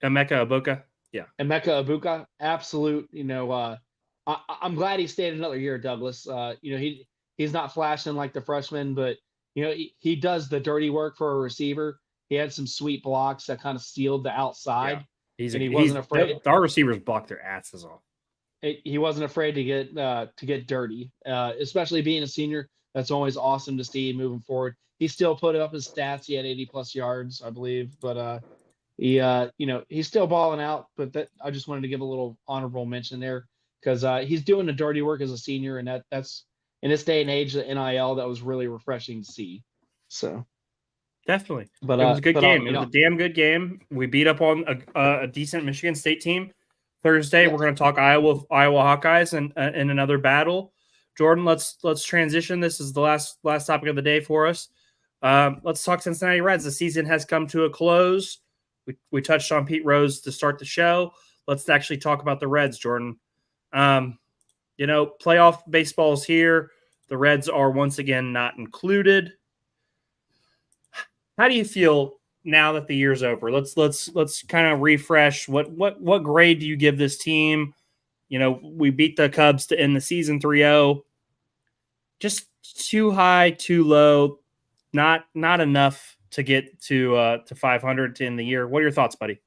Ibuka. Yeah. Emeka Ibuka, absolute. I'm glad he stayed another year, Douglas. He's not flashing like the freshman, but he does the dirty work for a receiver. He had some sweet blocks that kind of sealed the outside. Yeah. He wasn't afraid. Our receivers blocked their asses off. He wasn't afraid to get dirty, especially being a senior. That's always awesome to see moving forward. He still put up his stats. He had 80+ yards, I believe, but he's still balling out. But I just wanted to give a little honorable mention there because he's doing the dirty work as a senior, and that's in this day and age, the NIL, that was really refreshing to see. So. Definitely. But it was a good game. It was a damn good game. We beat up on a decent Michigan State team. Thursday, we're going to talk Iowa Hawkeyes and in another battle. Jordan, let's transition. This is the last topic of the day for us. Let's talk Cincinnati Reds. The season has come to a close. We touched on Pete Rose to start the show. Let's actually talk about the Reds, Jordan. Playoff baseball is here. The Reds are once again not included. How do you feel now that the year's over? Let's kind of refresh. What grade do you give this team? We beat the Cubs to end the season 3-0. Just too high, too low, not enough to get to 500 to end the year. What are your thoughts, buddy?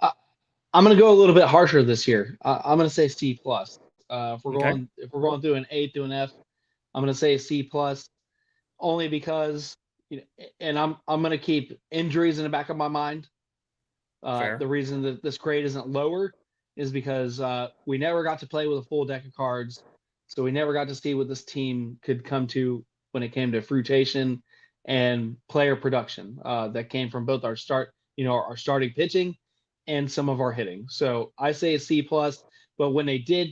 I'm going to go a little bit harsher this year. I'm going to say C+. If we're going through an A through an F, I'm going to say C+, only because. And I'm going to keep injuries in the back of my mind. The reason that this grade isn't lower is because we never got to play with a full deck of cards. So we never got to see what this team could come to when it came to fruitation and player production that came from both our starting pitching and some of our hitting. So I say a C plus, but when they did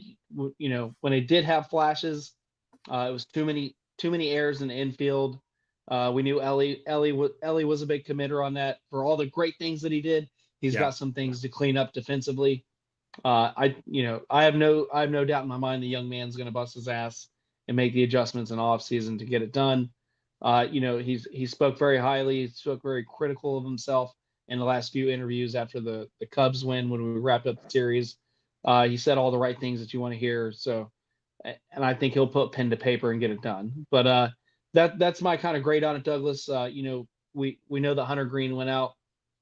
have flashes, it was too many errors in the infield. We knew Ellie was a big committer on that. For all the great things that he did, he's got some things to clean up defensively. I have no doubt in my mind the young man's going to bust his ass and make the adjustments in off season to get it done. He spoke very highly. He spoke very critical of himself in the last few interviews after the Cubs win when we wrapped up the series. He said all the right things that you want to hear. So, and I think he'll put pen to paper and get it done. But that's my kind of grade on it, Douglas. We know that Hunter Green went out.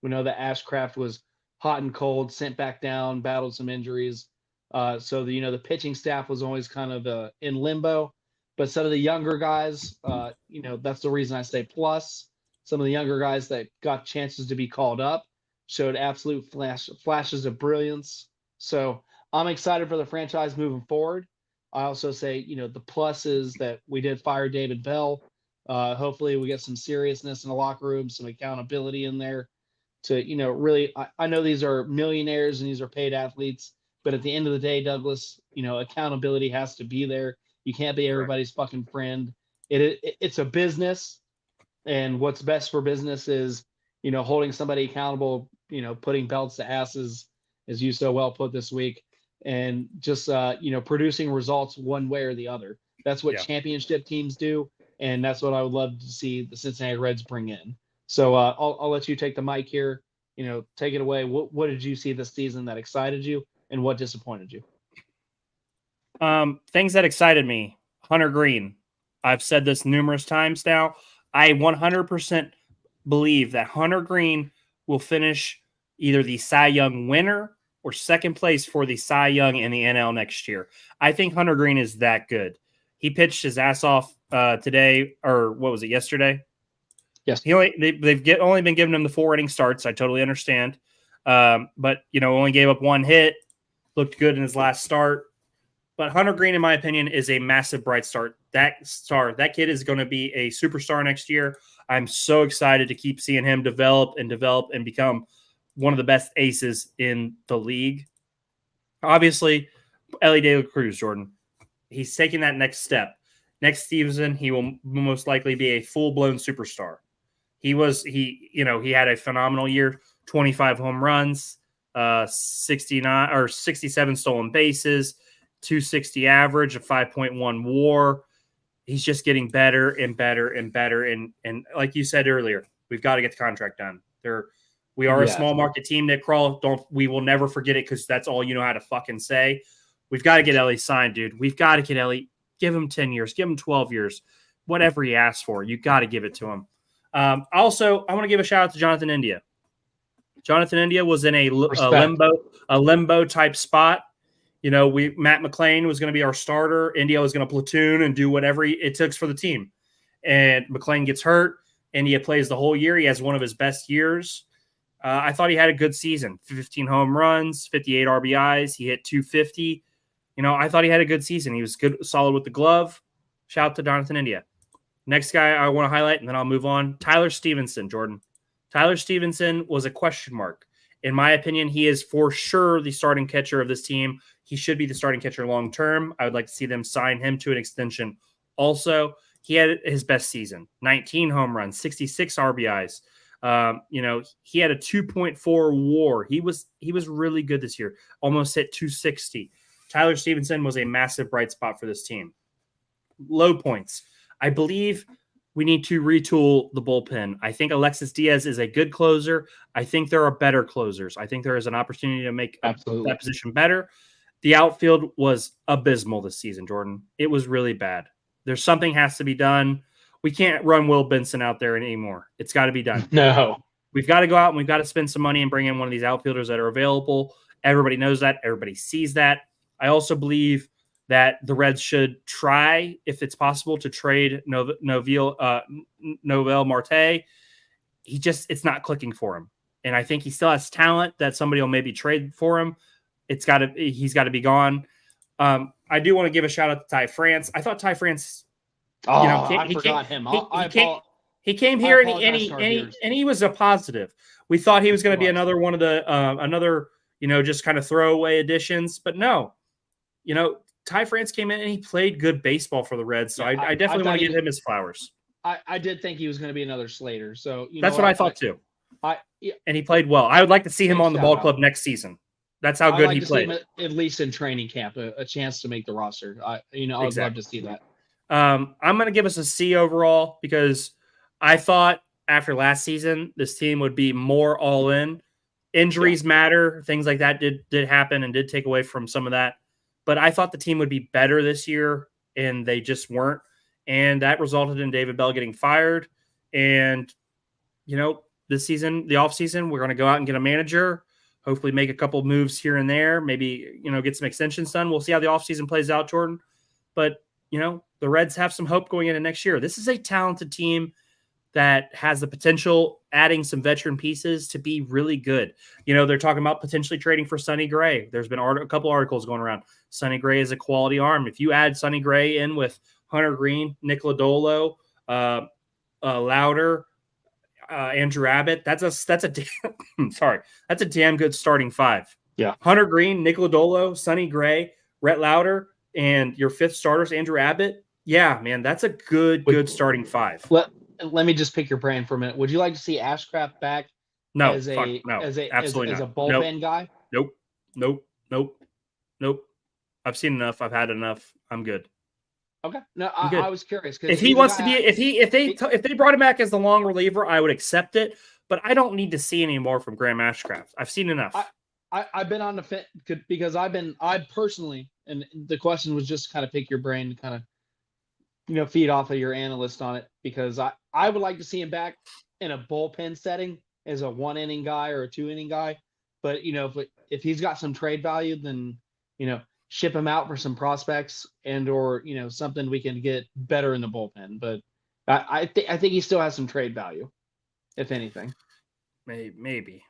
We know that Ashcraft was hot and cold, sent back down, battled some injuries. So the pitching staff was always kind of in limbo. But some of the younger guys, that's the reason I say plus. Some of the younger guys that got chances to be called up showed absolute flashes of brilliance. So I'm excited for the franchise moving forward. I also say, the plus is that we did fire David Bell. Hopefully we get some seriousness in the locker room, some accountability in there to, really, I know these are millionaires and these are paid athletes, but at the end of the day, Douglas, accountability has to be there. You can't be everybody's fucking friend. It's a business, and what's best for business is, holding somebody accountable, putting belts to asses, as you so well put this week, and just, producing results one way or the other. That's what championship teams do, and that's what I would love to see the Cincinnati Reds bring in. So I'll let you take the mic here. Take it away. What did you see this season that excited you, and what disappointed you? Things that excited me. Hunter Green. I've said this numerous times now. I 100% believe that Hunter Green will finish either the Cy Young winner or second place for the Cy Young in the NL next year. I think Hunter Green is that good. He pitched his ass off today, or what was it, yesterday? Yes. They've only been giving him the 4 inning starts. I totally understand. But, only gave up 1 hit. Looked good in his last start. But Hunter Green, in my opinion, is a massive bright start. That kid is going to be a superstar next year. I'm so excited to keep seeing him develop and become one of the best aces in the league. Obviously, Ellie De La Cruz, Jordan, he's taking that next step. Next season, he will most likely be a full-blown superstar. He had a phenomenal year, 25 home runs, 69 or 67 stolen bases, 260 average, a 5.1 WAR. He's just getting better and better and better. And like you said earlier, we've got to get the contract done. We are a small market team, Nick Kroll. We will never forget it because that's all you know how to fucking say. We've got to get Ellie signed, dude. We've got to get Ellie. Give him 10 years. Give him 12 years. Whatever he asks for, you got to give it to him. Also, I want to give a shout out to Jonathan India. Jonathan India was in a limbo type spot. Matt McClain was going to be our starter. India was going to platoon and do whatever it took for the team. And McClain gets hurt. India plays the whole year. He has one of his best years. I thought he had a good season. 15 home runs, 58 RBIs. He hit 250. I thought he had a good season. He was good, solid with the glove. Shout out to Jonathan India. Next guy I want to highlight, and then I'll move on. Tyler Stevenson, Jordan. Tyler Stevenson was a question mark. In my opinion, he is for sure the starting catcher of this team. He should be the starting catcher long term. I would like to see them sign him to an extension. Also, he had his best season. 19 home runs, 66 RBIs. He had a 2.4 WAR. He was really good this year. Almost hit 260. Tyler Stevenson was a massive bright spot for this team. Low points. I believe we need to retool the bullpen. I think Alexis Diaz is a good closer. I think there are better closers. I think there is an opportunity to make that position better. The outfield was abysmal this season, Jordan. It was really bad. There's something has to be done. We can't run Will Benson out there anymore. It's got to be done. No. We've got to go out and we've got to spend some money and bring in one of these outfielders that are available. Everybody knows that. Everybody sees that. I also believe that the Reds should try, if it's possible, to trade Noel Marte. It's not clicking for him. And I think he still has talent that somebody will maybe trade for him. he's got to be gone. I do want to give a shout out to Ty France. I thought Ty France, I forgot him. he came here and he was a positive. We thought he was going to be another one of the just kind of throwaway additions, but no, Ty France came in and he played good baseball for the Reds. So I definitely want to give him his flowers. I did think he was going to be another Slater. So that's what I thought too. And he played well. I would like to see him on the ball club next season. That's how good he played. At least in training camp, a chance to make the roster. I would love to see that. I'm going to give us a C overall because I thought after last season, this team would be more all in. Injuries matter. Things like that did happen and did take away from some of that. But I thought the team would be better this year, and they just weren't. And that resulted in David Bell getting fired. And, this season, the offseason, we're going to go out and get a manager, hopefully make a couple of moves here and there, maybe, get some extensions done. We'll see how the offseason plays out, Jordan. But, the Reds have some hope going into next year. This is a talented team that has the potential, adding some veteran pieces, to be really good. They're talking about potentially trading for Sonny Gray. There's been a couple articles going around. Sonny Gray is a quality arm. If you add Sonny Gray in with Hunter Green, Nick Lodolo, Louder, Andrew Abbott, that's a damn good starting five. Yeah. Hunter Green, Nick Lodolo, Sonny Gray, Rhett Louder, and your fifth starters, Andrew Abbott. Yeah, man, that's a good starting five. Let me just pick your brain for a minute. Would you like to see Ashcraft back as a bullpen guy? Nope. I've seen enough. I've had enough. I'm good. Okay. No, I was curious if he wants to be, if they brought him back as the long reliever, I would accept it. But I don't need to see any more from Graham Ashcraft. I've seen enough. I've been on the fence because I personally, and the question was just kind of pick your brain to kind of, feed off of your analyst on it, because I would like to see him back in a bullpen setting as a 1-inning guy or a 2-inning guy. But, if he's got some trade value, then, ship him out for some prospects or something we can get better in the bullpen. But I think he still has some trade value, if anything. Maybe.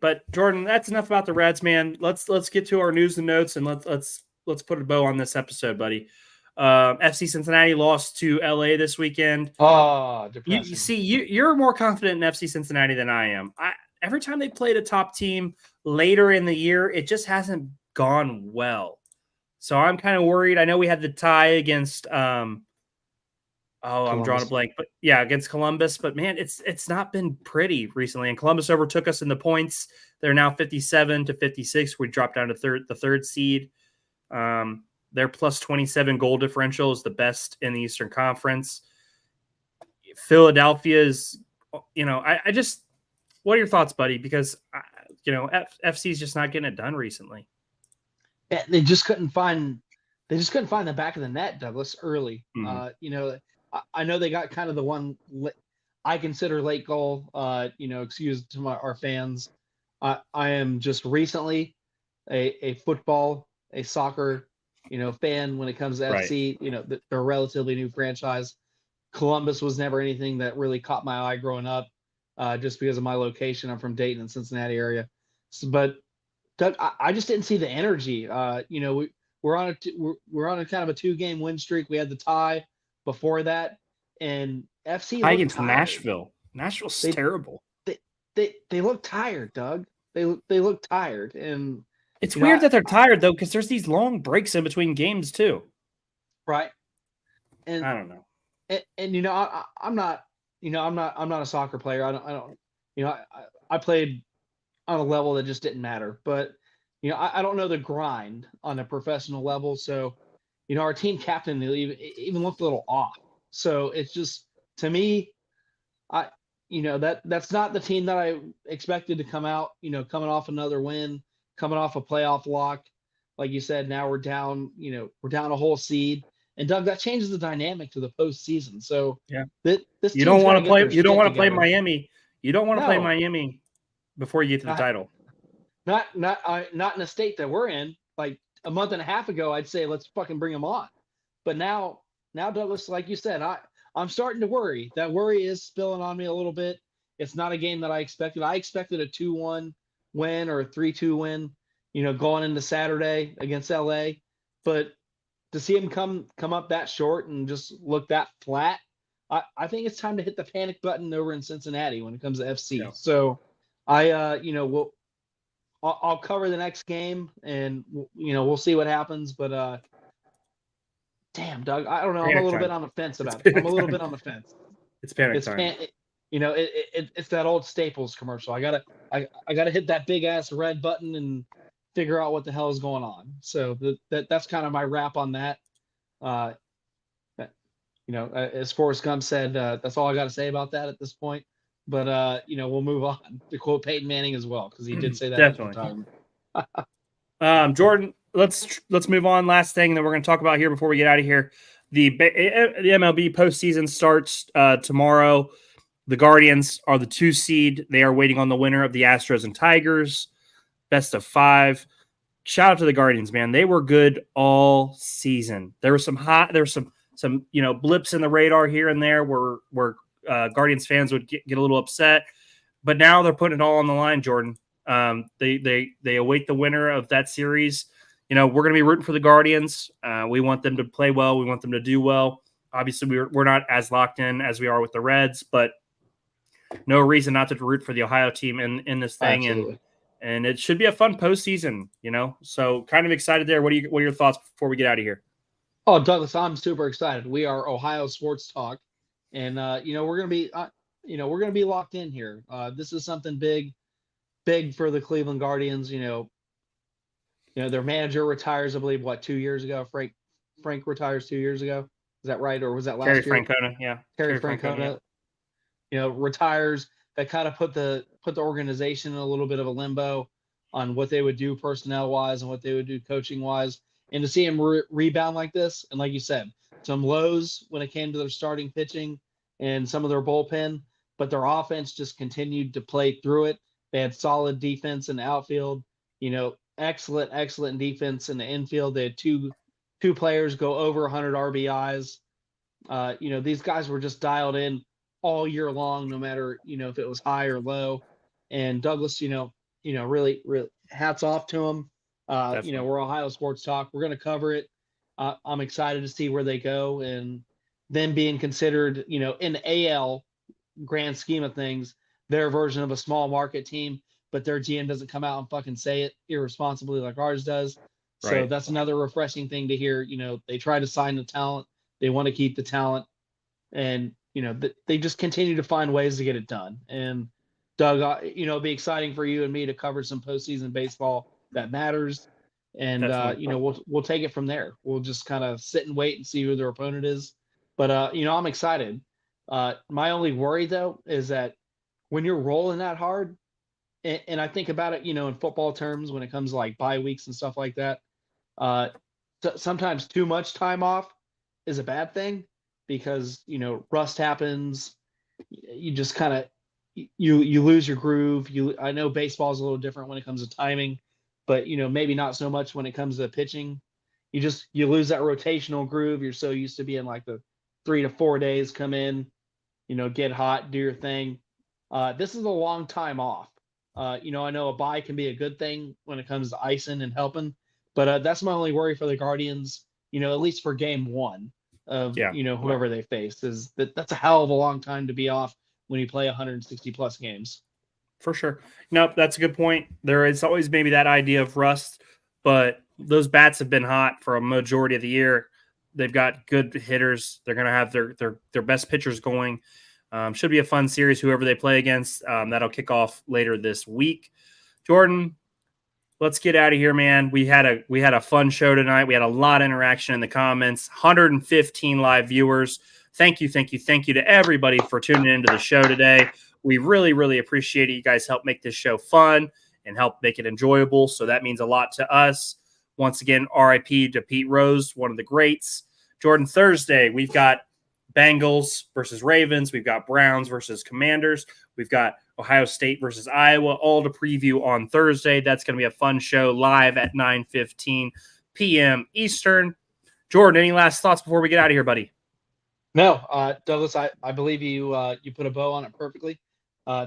But Jordan, that's enough about the Reds, man. Let's get to our news and notes, and let's put a bow on this episode, buddy. FC Cincinnati lost to LA this weekend. Oh, depressing. You're more confident in FC Cincinnati than I am. Every time they played a top team later in the year, it just hasn't gone well. So I'm kind of worried. I know we had the tie against I'm drawing a blank, but yeah, against Columbus. But man, it's not been pretty recently. And Columbus overtook us in the points. They're now 57-56. We dropped down to the third seed. Their plus 27 goal differential is the best in the Eastern Conference. Philadelphia is, I just, what are your thoughts, buddy? Because, FC is just not getting it done recently. Yeah, they just couldn't find the back of the net, Douglas, early. Mm-hmm. I know they got kind of the one I consider late goal, excuse to our fans. I am just recently a soccer, fan when it comes to FC. They're a relatively new franchise. Columbus was never anything that really caught my eye growing up, just because of my location. I'm from Dayton and Cincinnati area. But Doug, I just didn't see the energy. We're on a kind of a 2-game win streak. We had the tie before that, and FC against Nashville. Nashville's terrible. They look tired, Doug. They look tired, and it's weird that they're tired though, because there's these long breaks in between games too. Right. And I don't know. And I'm not a soccer player. I played on a level that just didn't matter. But I don't know the grind on a professional level. So our team captain even looked a little off. So it's just, to me, that's not the team that I expected to come out. Coming off another win, coming off a playoff lock, like you said. Now we're down. We're down a whole seed. And Doug, that changes the dynamic to the postseason. So yeah, this you don't want to play. You don't want to play Miami. You don't want to play Miami before you get to the title. Not in a state that we're in. Like a month and a half ago, I'd say let's fucking bring them on. But now Douglas, like you said, I'm starting to worry. That worry is spilling on me a little bit. It's not a game that I expected. I expected a 2-1 win or a 3-2 win. going into Saturday against LA, but to see him come up that short and just look that flat, I think it's time to hit the panic button over in Cincinnati when it comes to FC. Yeah. So I'll cover the next game and we'll see what happens. But damn, Doug, I don't know. I'm a Panic little time. bit on the fence It's about it. I'm panic a little time. bit on the fence. It's panic It's time. it's that old Staples commercial. I gotta hit that big ass red button and figure out what the hell is going on. So that's kind of my wrap on that. Uh, as Forrest Gump said, that's all I got to say about that at this point. But we'll move on to quote Peyton Manning as well, because he did say that Definitely. at the time. Jordan, let's move on. Last thing that we're going to talk about here before we get out of here. The MLB postseason starts tomorrow. The Guardians are the 2 seed. They are waiting on the winner of the Astros and Tigers. Best of 5. Shout out to the Guardians, man. They were good all season. There was some blips in the radar here and there where Guardians fans would get a little upset, but now they're putting it all on the line, Jordan. They await the winner of that series. We're going to be rooting for the Guardians. We want them to play well. We want them to do well. Obviously, we're not as locked in as we are with the Reds, but no reason not to root for the Ohio team in this thing. Absolutely. And it should be a fun postseason, So kind of excited there. What are your thoughts before we get out of here? Oh, Douglas, I'm super excited. We are Ohio Sports Talk, and we're gonna be locked in here. This is something big for the Cleveland Guardians. Their manager retires, I believe, 2 years ago. Frank retires 2 years ago. Is that right, or was that last Terry year? Francona, yeah. Terry Francona, retires. That kind of put the organization in a little bit of a limbo on what they would do personnel wise and what they would do coaching wise. And to see him rebound like this, and like you said, some lows when it came to their starting pitching and some of their bullpen, but their offense just continued to play through it. They had solid defense in the outfield, excellent defense in the infield. They had two players go over 100 RBIs. These guys were just dialed in all year long, no matter, if it was high or low. And Douglas, really hats off to them. We're Ohio Sports Talk. We're going to cover it. I'm excited to see where they go, and then being considered, in the AL grand scheme of things, their version of a small market team, but their GM doesn't come out and fucking say it irresponsibly like ours does. So Right. that's another refreshing thing to hear. They try to sign the talent. They want to keep the talent, and they just continue to find ways to get it done. And Doug, it'd be exciting for you and me to cover some postseason baseball that matters. And we'll take it from there. We'll just kind of sit and wait and see who their opponent is. But I'm excited. My only worry though is that when you're rolling that hard, and I think about it, in football terms when it comes to like bye weeks and stuff like that. Sometimes too much time off is a bad thing because rust happens. You just kind of you lose your groove. I know baseball is a little different when it comes to timing, but maybe not so much when it comes to pitching. You lose that rotational groove. You're so used to being like the 3 to 4 days, come in, get hot, do your thing. This is a long time off. I know a bye can be a good thing when it comes to icing and helping, but that's my only worry for the Guardians. At least for game 1 of whoever they face, is that's a hell of a long time to be off when you play 160 plus games. For sure. Nope, that's a good point. There is always maybe that idea of rust, but those bats have been hot for a majority of the year. They've got good hitters. They're going to have their best pitchers going. Should be a fun series, whoever they play against. That'll kick off later this week. Jordan, let's get out of here, man. We had a fun show tonight. We had a lot of interaction in the comments. 115 live viewers. Thank you to everybody for tuning into the show today. We really, really appreciate it. You guys help make this show fun and help make it enjoyable. So that means a lot to us. Once again, RIP to Pete Rose, one of the greats. Jordan, Thursday, we've got Bengals versus Ravens. We've got Browns versus Commanders. We've got Ohio State versus Iowa, all to preview on Thursday. That's going to be a fun show live at 9:15 p.m. Eastern. Jordan, any last thoughts before we get out of here, buddy? No, Douglas, I believe you put a bow on it perfectly.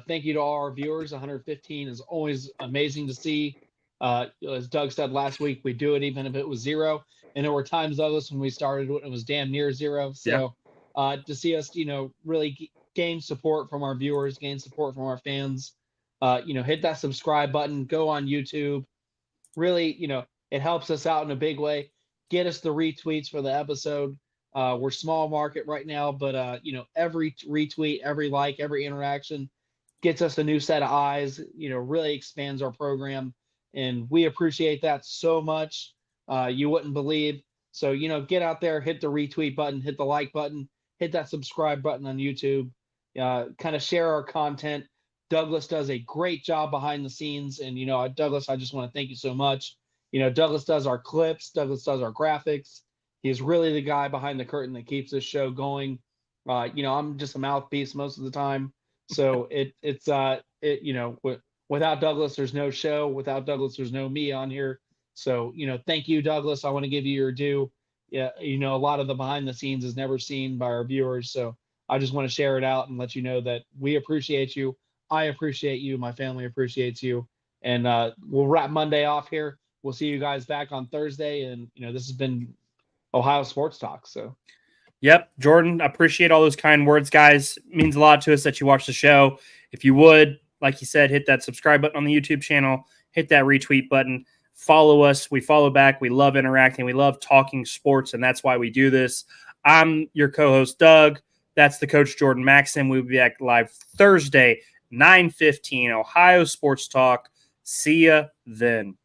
Thank you to all our viewers. 115 is always amazing to see. As Doug said last week, we do it even if it was 0. And there were times, Douglas, when we started when it was damn near 0. So to see us, really gain support from our viewers, gain support from our fans, hit that subscribe button, go on YouTube. Really, it helps us out in a big way. Get us the retweets for the episode. We're small market right now, but every retweet, every like, every interaction gets us a new set of eyes, really expands our program. And we appreciate that so much. You wouldn't believe. So, get out there, hit the retweet button, hit the like button, hit that subscribe button on YouTube, kind of share our content. Douglas does a great job behind the scenes. And, Douglas, I just want to thank you so much. Douglas does our clips, Douglas does our graphics. He's really the guy behind the curtain that keeps this show going. I'm just a mouthpiece most of the time. So without Douglas, there's no show. Without Douglas, there's no me on here. So, thank you, Douglas. I want to give you your due. Yeah. A lot of the behind the scenes is never seen by our viewers. So I just want to share it out and let you know that we appreciate you. I appreciate you. My family appreciates you. And we'll wrap Monday off here. We'll see you guys back on Thursday. And, this has been Ohio Sports Talk. So. Yep. Jordan, appreciate all those kind words, guys. It means a lot to us that you watch the show. If you would, like you said, hit that subscribe button on the YouTube channel, hit that retweet button, follow us. We follow back. We love interacting. We love talking sports, and that's why we do this. I'm your co-host, Doug. That's the coach, Jordan Maxim. We'll be back live Thursday, 9:15, Ohio Sports Talk. See ya then.